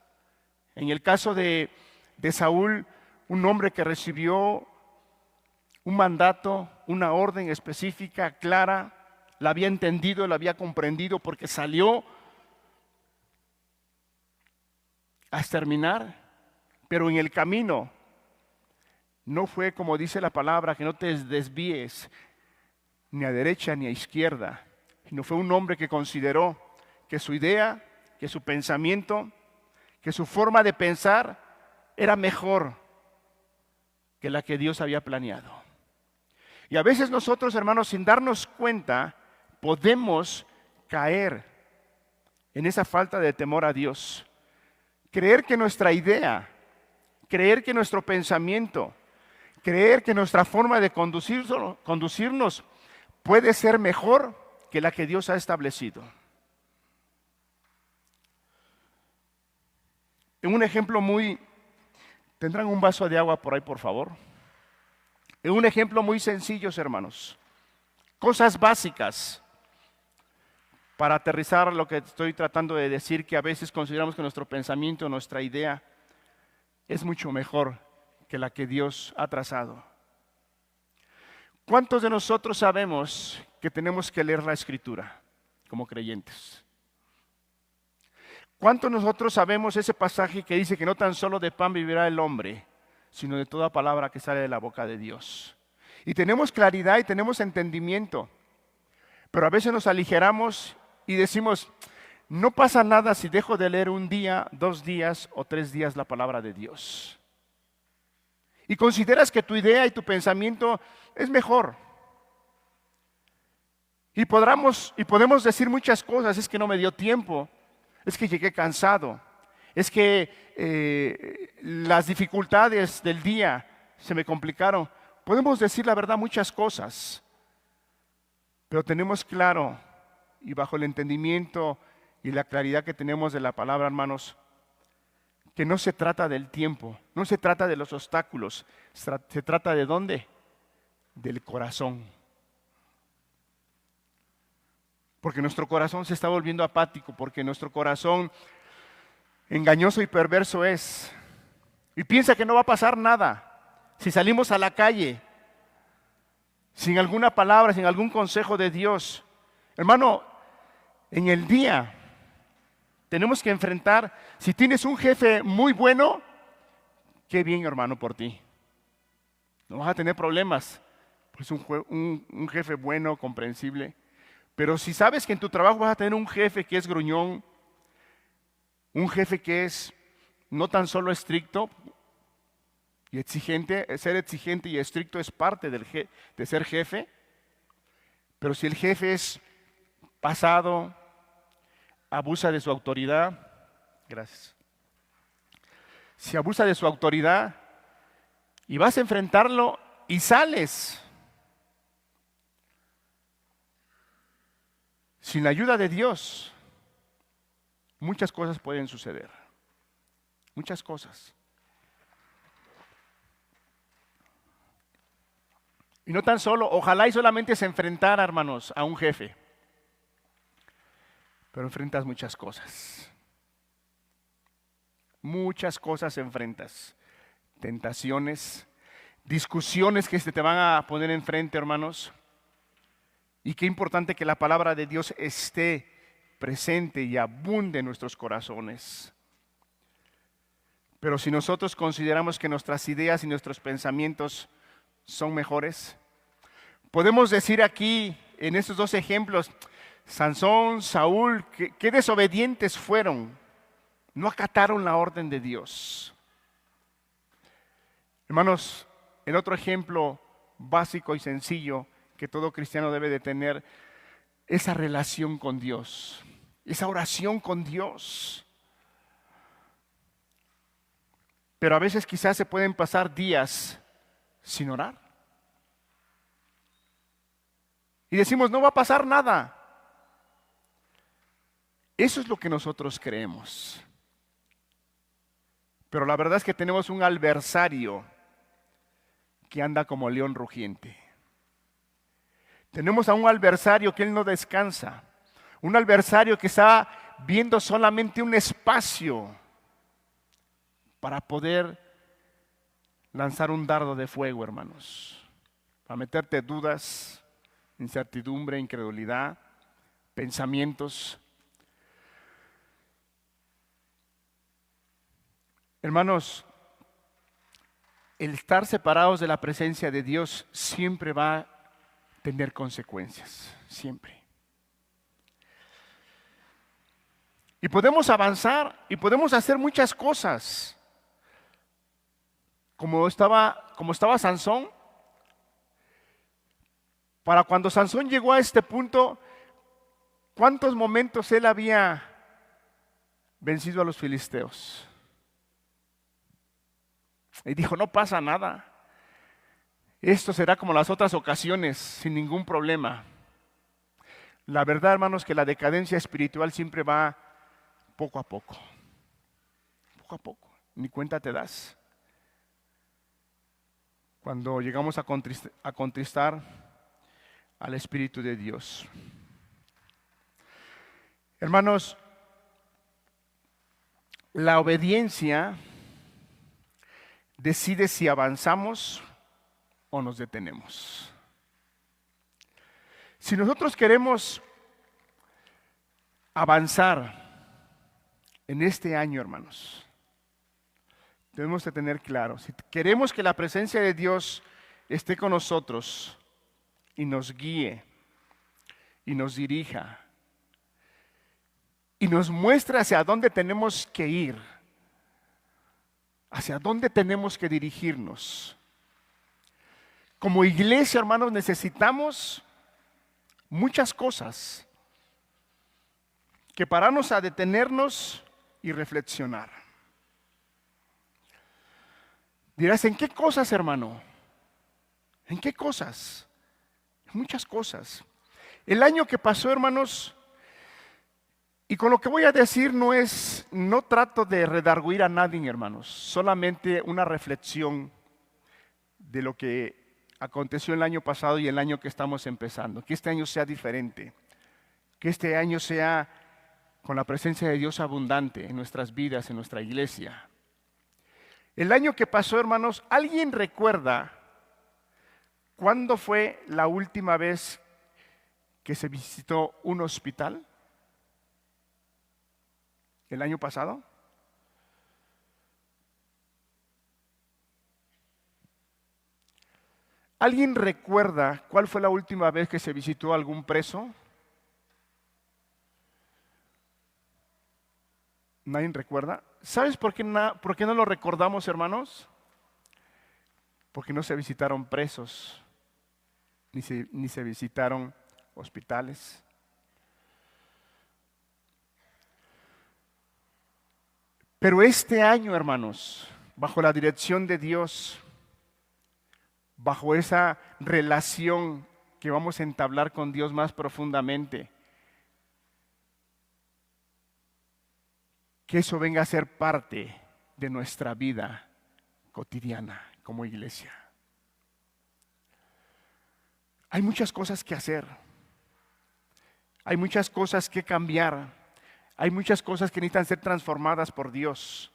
En el caso de Saúl, un hombre que recibió un mandato, una orden específica, clara, la había entendido, la había comprendido, porque salió a exterminar, pero en el camino no fue, como dice la palabra, que no te desvíes ni a derecha ni a izquierda, sino fue un hombre que consideró que su idea, que su pensamiento, que su forma de pensar era mejor que la que Dios había planeado. Y a veces nosotros, hermanos, sin darnos cuenta, podemos caer en esa falta de temor a Dios. Creer que nuestra idea, creer que nuestro pensamiento, creer que nuestra forma de conducirnos puede ser mejor que la que Dios ha establecido. En un ejemplo ¿tendrán un vaso de agua por ahí, por favor? En un ejemplo muy sencillo, hermanos. Cosas básicas para aterrizar lo que estoy tratando de decir, que a veces consideramos que nuestro pensamiento, nuestra idea, es mucho mejor que la que Dios ha trazado. ¿Cuántos de nosotros sabemos que tenemos que leer la Escritura como creyentes? ¿Cuántos de nosotros sabemos ese pasaje que dice que no tan solo de pan vivirá el hombre, sino de toda palabra que sale de la boca de Dios? Y tenemos claridad y tenemos entendimiento, pero a veces nos aligeramos y decimos, no pasa nada si dejo de leer un día, 2 días o 3 días la palabra de Dios. Y consideras que tu idea y tu pensamiento es mejor. Y podemos decir muchas cosas, es que no me dio tiempo, es que llegué cansado, es que las dificultades del día se me complicaron. Podemos decir la verdad muchas cosas, pero tenemos claro y bajo el entendimiento y la claridad que tenemos de la palabra, hermanos, que no se trata del tiempo, no se trata de los obstáculos, se trata de ¿dónde? Del corazón. Porque nuestro corazón se está volviendo apático, porque nuestro corazón engañoso y perverso es. Y piensa que no va a pasar nada si salimos a la calle sin alguna palabra, sin algún consejo de Dios. Hermano, en el día tenemos que enfrentar, si tienes un jefe muy bueno, qué bien, hermano, por ti. No vas a tener problemas, pues un jefe bueno, comprensible. Pero si sabes que en tu trabajo vas a tener un jefe que es gruñón, un jefe que es no tan solo estricto y exigente, ser exigente y estricto es parte de ser jefe, pero si el jefe es pasado, abusa de su autoridad, gracias. Si abusa de su autoridad y vas a enfrentarlo y sales sin la ayuda de Dios, muchas cosas pueden suceder. Muchas cosas. Y no tan solo, ojalá y solamente se enfrentara, hermanos, a un jefe. Pero enfrentas muchas cosas. Muchas cosas enfrentas. Tentaciones, discusiones que se te van a poner enfrente, hermanos. Y qué importante que la palabra de Dios esté presente y abunde en nuestros corazones. Pero si nosotros consideramos que nuestras ideas y nuestros pensamientos son mejores, podemos decir aquí, en estos 2 ejemplos, Sansón, Saúl, qué desobedientes fueron. No acataron la orden de Dios. Hermanos, el otro ejemplo básico y sencillo que todo cristiano debe de tener, esa relación con Dios, esa oración con Dios. Pero a veces quizás se pueden pasar días sin orar. Y decimos, no va a pasar nada. Eso es lo que nosotros creemos. Pero la verdad es que tenemos un adversario que anda como león rugiente. Tenemos a un adversario que él no descansa. Un adversario que está viendo solamente un espacio para poder lanzar un dardo de fuego, hermanos. Para meterte dudas, incertidumbre, incredulidad, pensamientos. Hermanos, el estar separados de la presencia de Dios siempre va a tener consecuencias, siempre. Y podemos avanzar y podemos hacer muchas cosas. Como estaba Sansón. Para cuando Sansón llegó a este punto, ¿cuántos momentos él había vencido a los filisteos? Y dijo, no pasa nada. Esto será como las otras ocasiones, sin ningún problema. La verdad, hermanos, que la decadencia espiritual siempre va poco a poco. Poco a poco. Ni cuenta te das. Cuando llegamos a contristar al Espíritu de Dios. Hermanos, la obediencia decide si avanzamos o nos detenemos. Si nosotros queremos avanzar en este año, hermanos, debemos de tener claro, si queremos que la presencia de Dios esté con nosotros y nos guíe y nos dirija, nos muestra hacia dónde tenemos que ir, hacia dónde tenemos que dirigirnos. Como iglesia, hermanos, necesitamos muchas cosas que pararnos a detenernos y reflexionar. Dirás, ¿en qué cosas, hermano? ¿En qué cosas? Muchas cosas. El año que pasó, hermanos, y con lo que voy a decir no trato de redarguir a nadie, hermanos, solamente una reflexión de lo que aconteció el año pasado y el año que estamos empezando. Que este año sea diferente, que este año sea con la presencia de Dios abundante en nuestras vidas, en nuestra iglesia. El año que pasó, hermanos, ¿alguien recuerda cuándo fue la última vez que se visitó un hospital? ¿El año pasado? ¿Alguien recuerda cuál fue la última vez que se visitó algún preso? ¿Nadie recuerda? ¿Sabes por qué no lo recordamos, hermanos? Porque no se visitaron presos, ni se visitaron hospitales. Pero este año, hermanos, bajo la dirección de Dios, bajo esa relación que vamos a entablar con Dios más profundamente, que eso venga a ser parte de nuestra vida cotidiana como iglesia. Hay muchas cosas que hacer, hay muchas cosas que cambiar, hay muchas cosas que necesitan ser transformadas por Dios,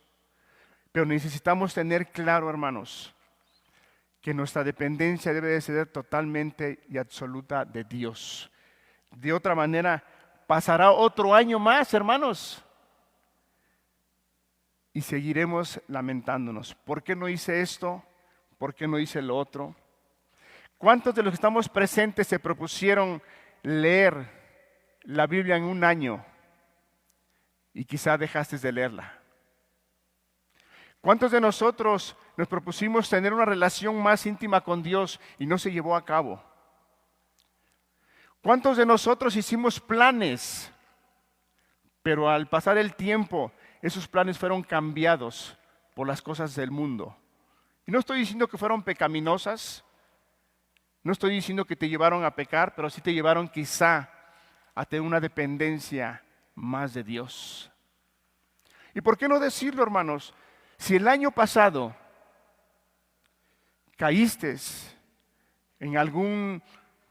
pero necesitamos tener claro, hermanos, que nuestra dependencia debe de ser totalmente y absoluta de Dios. De otra manera, pasará otro año más, hermanos, y seguiremos lamentándonos. ¿Por qué no hice esto? ¿Por qué no hice lo otro? ¿Cuántos de los que estamos presentes se propusieron leer la Biblia en un año y quizá dejaste de leerla? ¿Cuántos de nosotros nos propusimos tener una relación más íntima con Dios y no se llevó a cabo? ¿Cuántos de nosotros hicimos planes, pero al pasar el tiempo esos planes fueron cambiados por las cosas del mundo? Y no estoy diciendo que fueron pecaminosas, no estoy diciendo que te llevaron a pecar, pero sí te llevaron quizá a tener una dependencia más de Dios. ¿Y por qué no decirlo, hermanos? Si el año pasado caíste en algún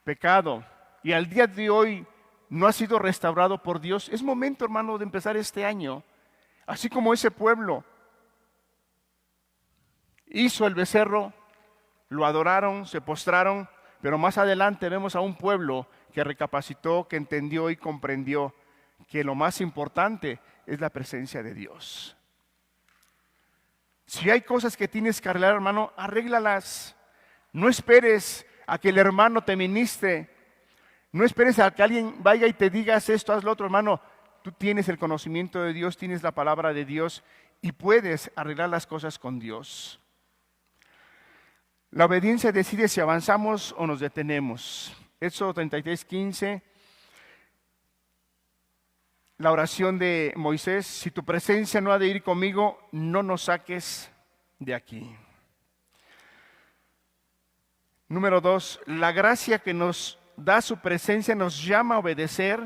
pecado y al día de hoy no has sido restaurado por Dios, es momento, hermano, de empezar este año. Así como ese pueblo hizo el becerro, lo adoraron, se postraron, pero más adelante vemos a un pueblo que recapacitó, que entendió y comprendió que lo más importante es la presencia de Dios. Si hay cosas que tienes que arreglar, hermano, arréglalas. No esperes a que el hermano te ministre. No esperes a que alguien vaya y te diga esto, haz lo otro, hermano. Tú tienes el conocimiento de Dios, tienes la palabra de Dios y puedes arreglar las cosas con Dios. La obediencia decide si avanzamos o nos detenemos. Éxodo 33:15. La oración de Moisés: si tu presencia no ha de ir conmigo, no nos saques de aquí. Número 2, la gracia que nos da su presencia nos llama a obedecer.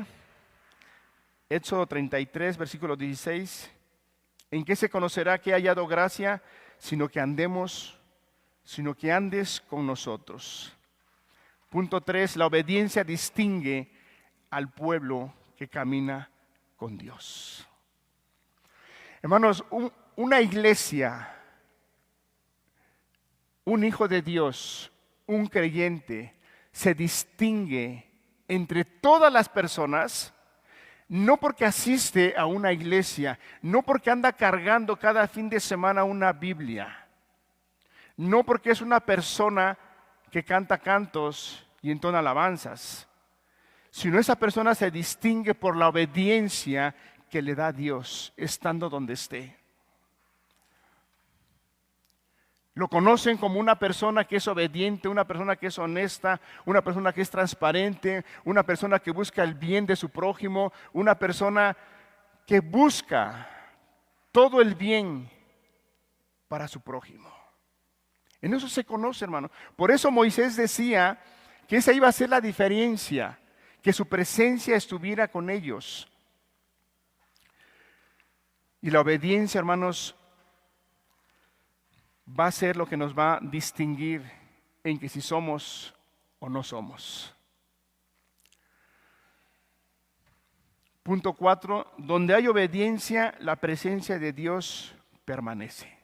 Éxodo 33, versículo 16. ¿En qué se conocerá que he hallado gracia? Sino que andes con nosotros. Punto 3, la obediencia distingue al pueblo que camina con Dios. Hermanos, una iglesia, un hijo de Dios, un creyente, se distingue entre todas las personas, no porque asiste a una iglesia, no porque anda cargando cada fin de semana una Biblia, no porque es una persona que canta cantos y entona alabanzas, sino esa persona se distingue por la obediencia que le da a Dios estando donde esté. Lo conocen como una persona que es obediente, una persona que es honesta, una persona que es transparente, una persona que busca el bien de su prójimo, una persona que busca todo el bien para su prójimo. En eso se conoce, hermano. Por eso Moisés decía que esa iba a ser la diferencia, que su presencia estuviera con ellos. Y la obediencia, hermanos, va a ser lo que nos va a distinguir en que si somos o no somos. Punto 4, donde hay obediencia, la presencia de Dios permanece.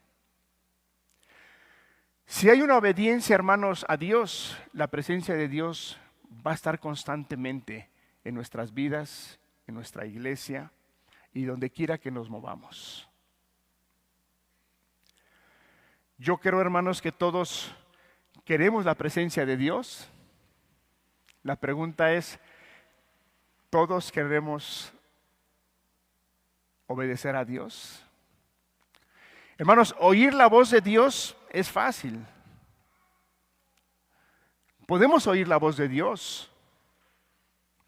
Si hay una obediencia, hermanos, a Dios, la presencia de Dios va a estar constantemente en nuestras vidas, en nuestra iglesia y donde quiera que nos movamos. Yo creo, hermanos, que todos queremos la presencia de Dios. La pregunta es, ¿todos queremos obedecer a Dios? Hermanos, oír la voz de Dios es fácil. Podemos oír la voz de Dios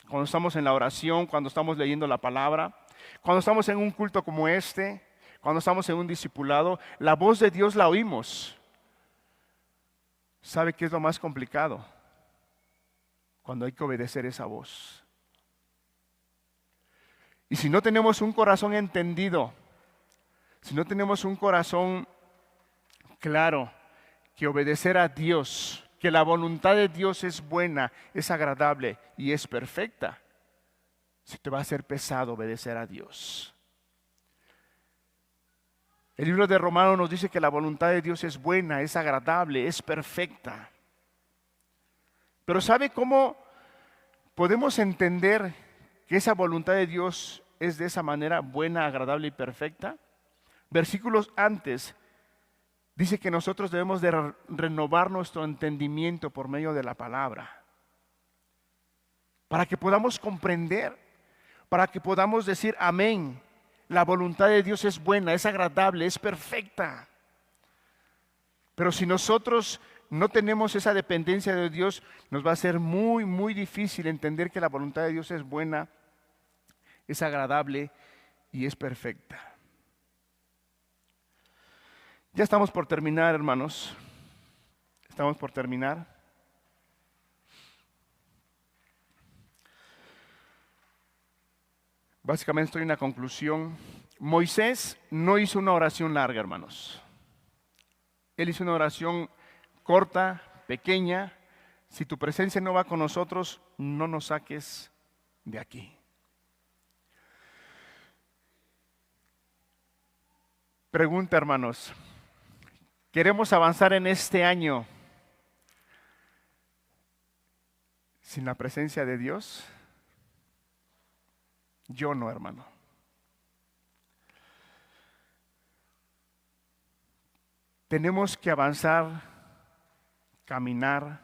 cuando estamos en la oración, cuando estamos leyendo la palabra, cuando estamos en un culto como este, cuando estamos en un discipulado, la voz de Dios la oímos. ¿Sabe qué es lo más complicado? Cuando hay que obedecer esa voz. Y si no tenemos un corazón entendido, si no tenemos un corazón claro, que obedecer a Dios, que la voluntad de Dios es buena, es agradable y es perfecta, se te va a hacer pesado obedecer a Dios. El libro de Romanos nos dice que la voluntad de Dios es buena, es agradable, es perfecta. Pero ¿sabe cómo podemos entender que esa voluntad de Dios es de esa manera buena, agradable y perfecta? Versículos antes dice que nosotros debemos de renovar nuestro entendimiento por medio de la palabra, para que podamos comprender, para que podamos decir amén. La voluntad de Dios es buena, es agradable, es perfecta. Pero si nosotros no tenemos esa dependencia de Dios, nos va a ser muy, muy difícil entender que la voluntad de Dios es buena, es agradable y es perfecta. Ya estamos por terminar, hermanos. Estamos por terminar. Básicamente estoy en una conclusión. Moisés no hizo una oración larga, hermanos. Él hizo una oración corta, pequeña. Si tu presencia no va con nosotros, no nos saques de aquí. Pregunta, hermanos. ¿Queremos avanzar en este año sin la presencia de Dios? Yo no, hermano. Tenemos que avanzar, caminar,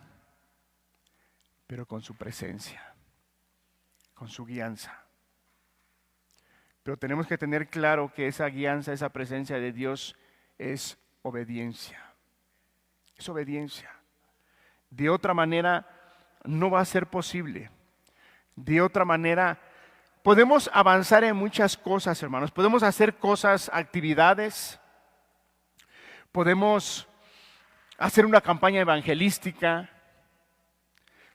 pero con su presencia, con su guianza. Pero tenemos que tener claro que esa guianza, esa presencia de Dios es obediencia. Es obediencia. De otra manera no va a ser posible. De otra manera podemos avanzar en muchas cosas, hermanos. Podemos hacer cosas, actividades. Podemos hacer una campaña evangelística.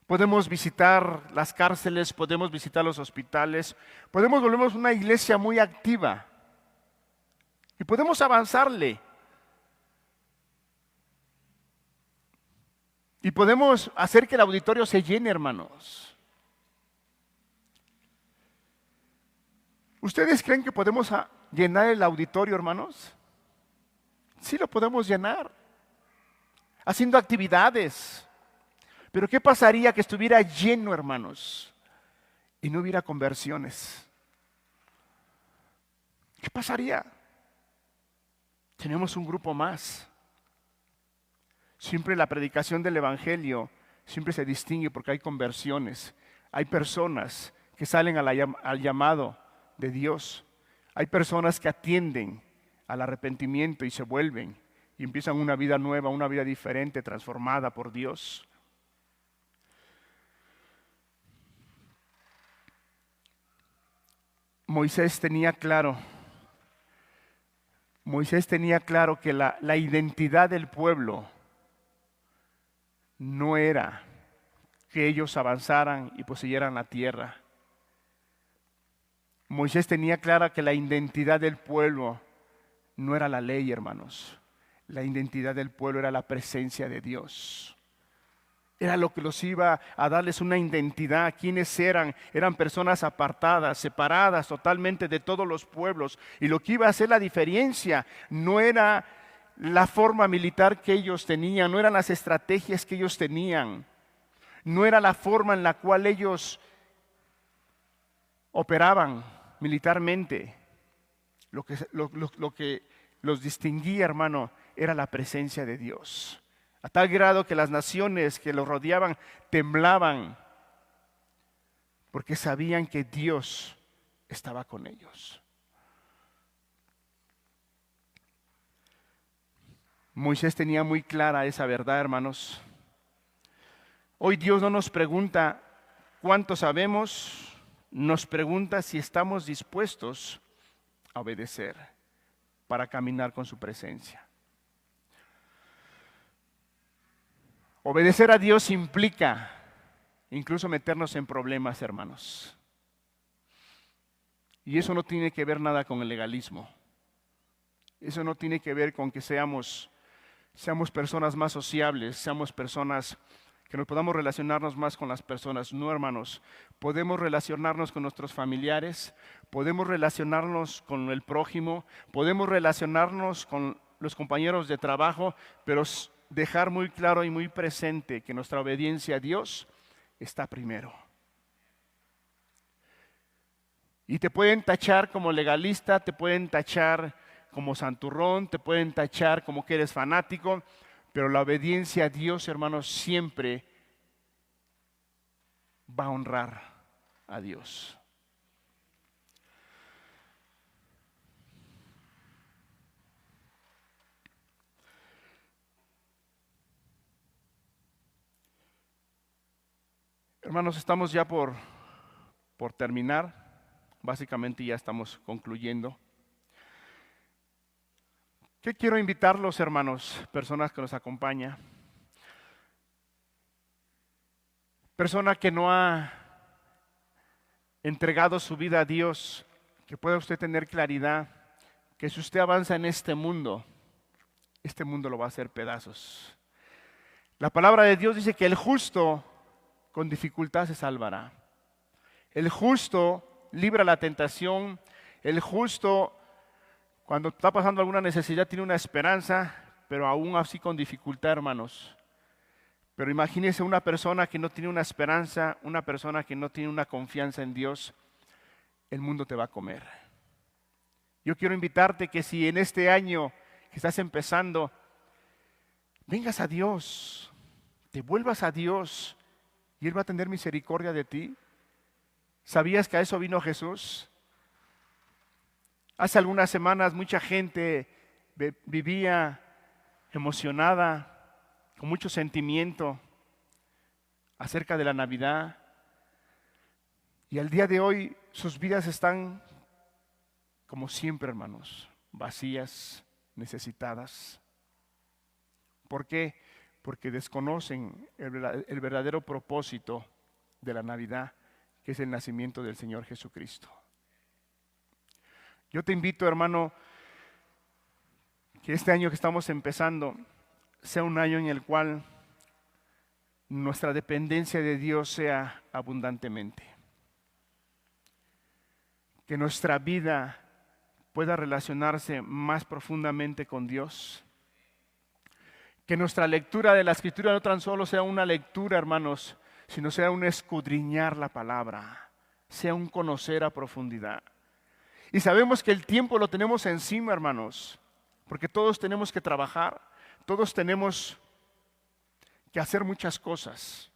Podemos visitar las cárceles, podemos visitar los hospitales. Podemos volvernos una iglesia muy activa. Y podemos avanzarle. Y podemos hacer que el auditorio se llene, hermanos. ¿Ustedes creen que podemos llenar el auditorio, hermanos? Sí lo podemos llenar, haciendo actividades. Pero ¿qué pasaría que estuviera lleno, hermanos, y no hubiera conversiones? ¿Qué pasaría? Tenemos un grupo más. Siempre la predicación del evangelio siempre se distingue porque hay conversiones. Hay personas que salen al llamado de Dios. Hay personas que atienden al arrepentimiento y se vuelven y empiezan una vida nueva, una vida diferente, transformada por Dios. Moisés tenía claro que la identidad del pueblo no era que ellos avanzaran y poseyeran la tierra. Moisés tenía clara que la identidad del pueblo no era la ley, hermanos. La identidad del pueblo era la presencia de Dios. Era lo que los iba a darles una identidad. ¿Quiénes eran? Eran personas apartadas, separadas totalmente de todos los pueblos. Y lo que iba a hacer la diferencia no era la forma militar que ellos tenían, no eran las estrategias que ellos tenían, no era la forma en la cual ellos operaban militarmente. Lo que los distinguía, hermano, era la presencia de Dios. A tal grado que las naciones que los rodeaban temblaban porque sabían que Dios estaba con ellos. Moisés tenía muy clara esa verdad, hermanos. Hoy Dios no nos pregunta cuánto sabemos, nos pregunta si estamos dispuestos a obedecer para caminar con su presencia. Obedecer a Dios implica incluso meternos en problemas, hermanos. Y eso no tiene que ver nada con el legalismo. Eso no tiene que ver con que seamos personas más sociables, seamos personas que nos podamos relacionarnos más con las personas. No, hermanos, podemos relacionarnos con nuestros familiares, podemos relacionarnos con el prójimo, podemos relacionarnos con los compañeros de trabajo, pero dejar muy claro y muy presente que nuestra obediencia a Dios está primero. Y te pueden tachar como legalista, te pueden tachar como santurrón, te pueden tachar como que eres fanático, pero la obediencia a Dios, hermanos, siempre va a honrar a Dios. Hermanos, estamos ya por terminar. Básicamente ya estamos concluyendo. ¿Qué quiero invitarlos, hermanos, personas que nos acompañan? Persona que no ha entregado su vida a Dios, que pueda usted tener claridad que si usted avanza en este mundo lo va a hacer pedazos. La palabra de Dios dice que el justo con dificultad se salvará. El justo libra la tentación. El justo, cuando está pasando alguna necesidad, tiene una esperanza, pero aún así con dificultad, hermanos. Pero imagínese una persona que no tiene una esperanza, una persona que no tiene una confianza en Dios, el mundo te va a comer. Yo quiero invitarte que si en este año que estás empezando, vengas a Dios, te vuelvas a Dios y Él va a tener misericordia de ti. ¿Sabías que a eso vino Jesús? Hace algunas semanas mucha gente vivía emocionada, con mucho sentimiento acerca de la Navidad. Y al día de hoy sus vidas están, como siempre, hermanos, vacías, necesitadas. ¿Por qué? Porque desconocen el verdadero propósito de la Navidad, que es el nacimiento del Señor Jesucristo. Yo te invito, hermano, que este año que estamos empezando sea un año en el cual nuestra dependencia de Dios sea abundantemente. Que nuestra vida pueda relacionarse más profundamente con Dios. Que nuestra lectura de la Escritura no tan solo sea una lectura, hermanos, sino sea un escudriñar la palabra, sea un conocer a profundidad. Y sabemos que el tiempo lo tenemos encima, hermanos, porque todos tenemos que trabajar, todos tenemos que hacer muchas cosas.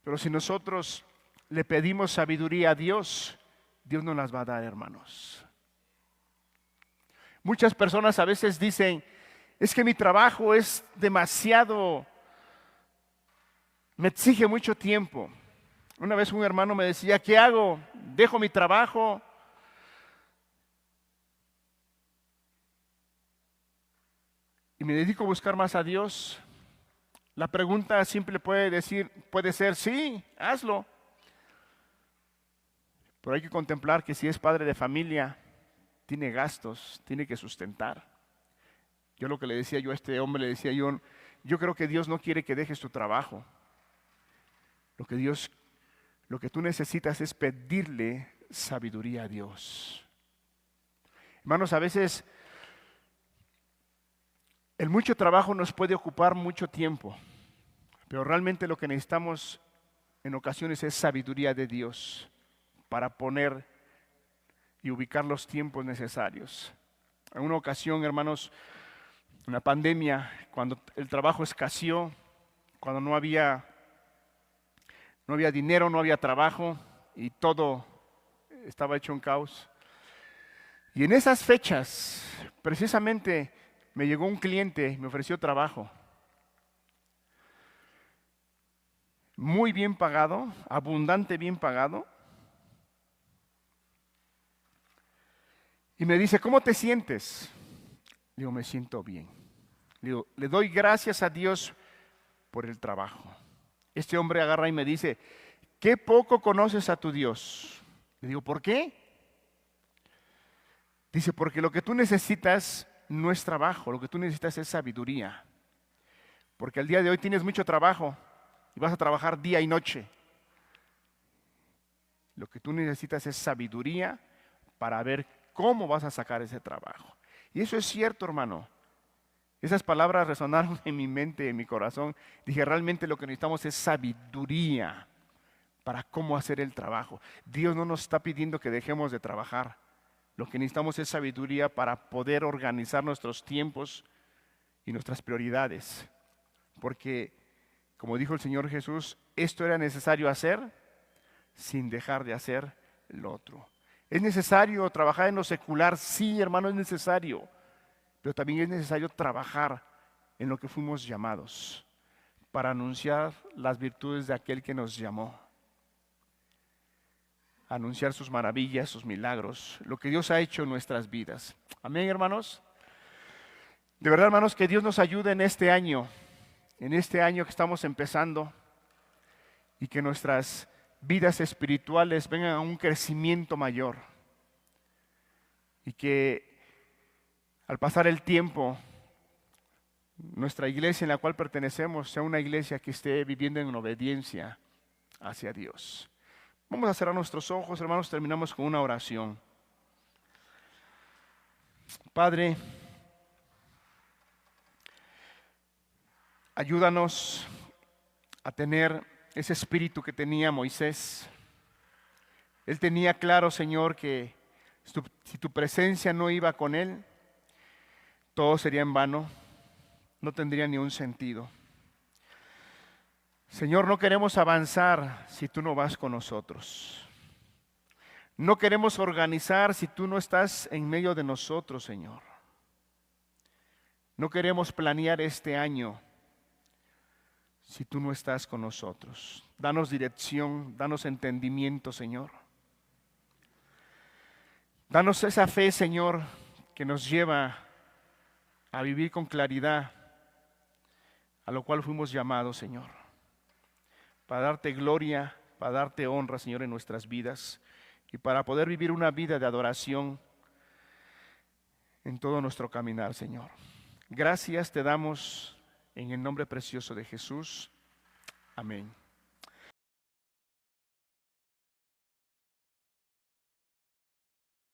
Pero si nosotros le pedimos sabiduría a Dios, Dios nos las va a dar, hermanos. Muchas personas a veces dicen, es que mi trabajo es demasiado, me exige mucho tiempo. Una vez un hermano me decía, ¿qué hago? ¿Dejo mi trabajo? ¿Y me dedico a buscar más a Dios? La pregunta simple puede ser, sí, hazlo. Pero hay que contemplar que si es padre de familia, tiene gastos, tiene que sustentar. Yo lo que le decía yo a este hombre, le decía yo creo que Dios no quiere que dejes tu trabajo. Lo que tú necesitas es pedirle sabiduría a Dios. Hermanos, a veces el mucho trabajo nos puede ocupar mucho tiempo, pero realmente lo que necesitamos en ocasiones es sabiduría de Dios para poner y ubicar los tiempos necesarios. En una ocasión, hermanos, una pandemia, cuando el trabajo escaseó, cuando no había dinero, no había trabajo y todo estaba hecho un caos. Y en esas fechas, precisamente, me llegó un cliente y me ofreció trabajo. Muy bien pagado, abundante bien pagado. Y me dice, ¿cómo te sientes? Le digo, me siento bien. Le digo, le doy gracias a Dios por el trabajo. Este hombre agarra y me dice, ¿qué poco conoces a tu Dios? Le digo, ¿por qué? Dice, porque lo que tú necesitas no es trabajo, lo que tú necesitas es sabiduría. Porque al día de hoy tienes mucho trabajo y vas a trabajar día y noche. Lo que tú necesitas es sabiduría para ver cómo vas a sacar ese trabajo. Y eso es cierto, hermano. Esas palabras resonaron en mi mente, en mi corazón. Dije, realmente lo que necesitamos es sabiduría para cómo hacer el trabajo. Dios no nos está pidiendo que dejemos de trabajar. Lo que necesitamos es sabiduría para poder organizar nuestros tiempos y nuestras prioridades. Porque, como dijo el Señor Jesús, esto era necesario hacer sin dejar de hacer lo otro. ¿Es necesario trabajar en lo secular? Sí, hermano, es necesario. Pero también es necesario trabajar en lo que fuimos llamados para anunciar las virtudes de aquel que nos llamó. Anunciar sus maravillas, sus milagros, lo que Dios ha hecho en nuestras vidas. Amén, hermanos. De verdad, hermanos, que Dios nos ayude en este año que estamos empezando, y que nuestras vidas espirituales vengan a un crecimiento mayor. Y que al pasar el tiempo, nuestra iglesia en la cual pertenecemos sea una iglesia que esté viviendo en obediencia hacia Dios. Vamos a cerrar nuestros ojos, hermanos, terminamos con una oración. Padre, ayúdanos a tener ese espíritu que tenía Moisés. Él tenía claro, Señor, que si tu presencia no iba con él, todo sería en vano, no tendría ni un sentido. Señor, no queremos avanzar si tú no vas con nosotros. No queremos organizar si tú no estás en medio de nosotros, Señor. No queremos planear este año si tú no estás con nosotros. Danos dirección, danos entendimiento, Señor. Danos esa fe, Señor, que nos lleva a vivir con claridad, a lo cual fuimos llamados, Señor, para darte gloria, para darte honra, Señor, en nuestras vidas, y para poder vivir una vida de adoración en todo nuestro caminar, Señor. Gracias te damos en el nombre precioso de Jesús. Amén.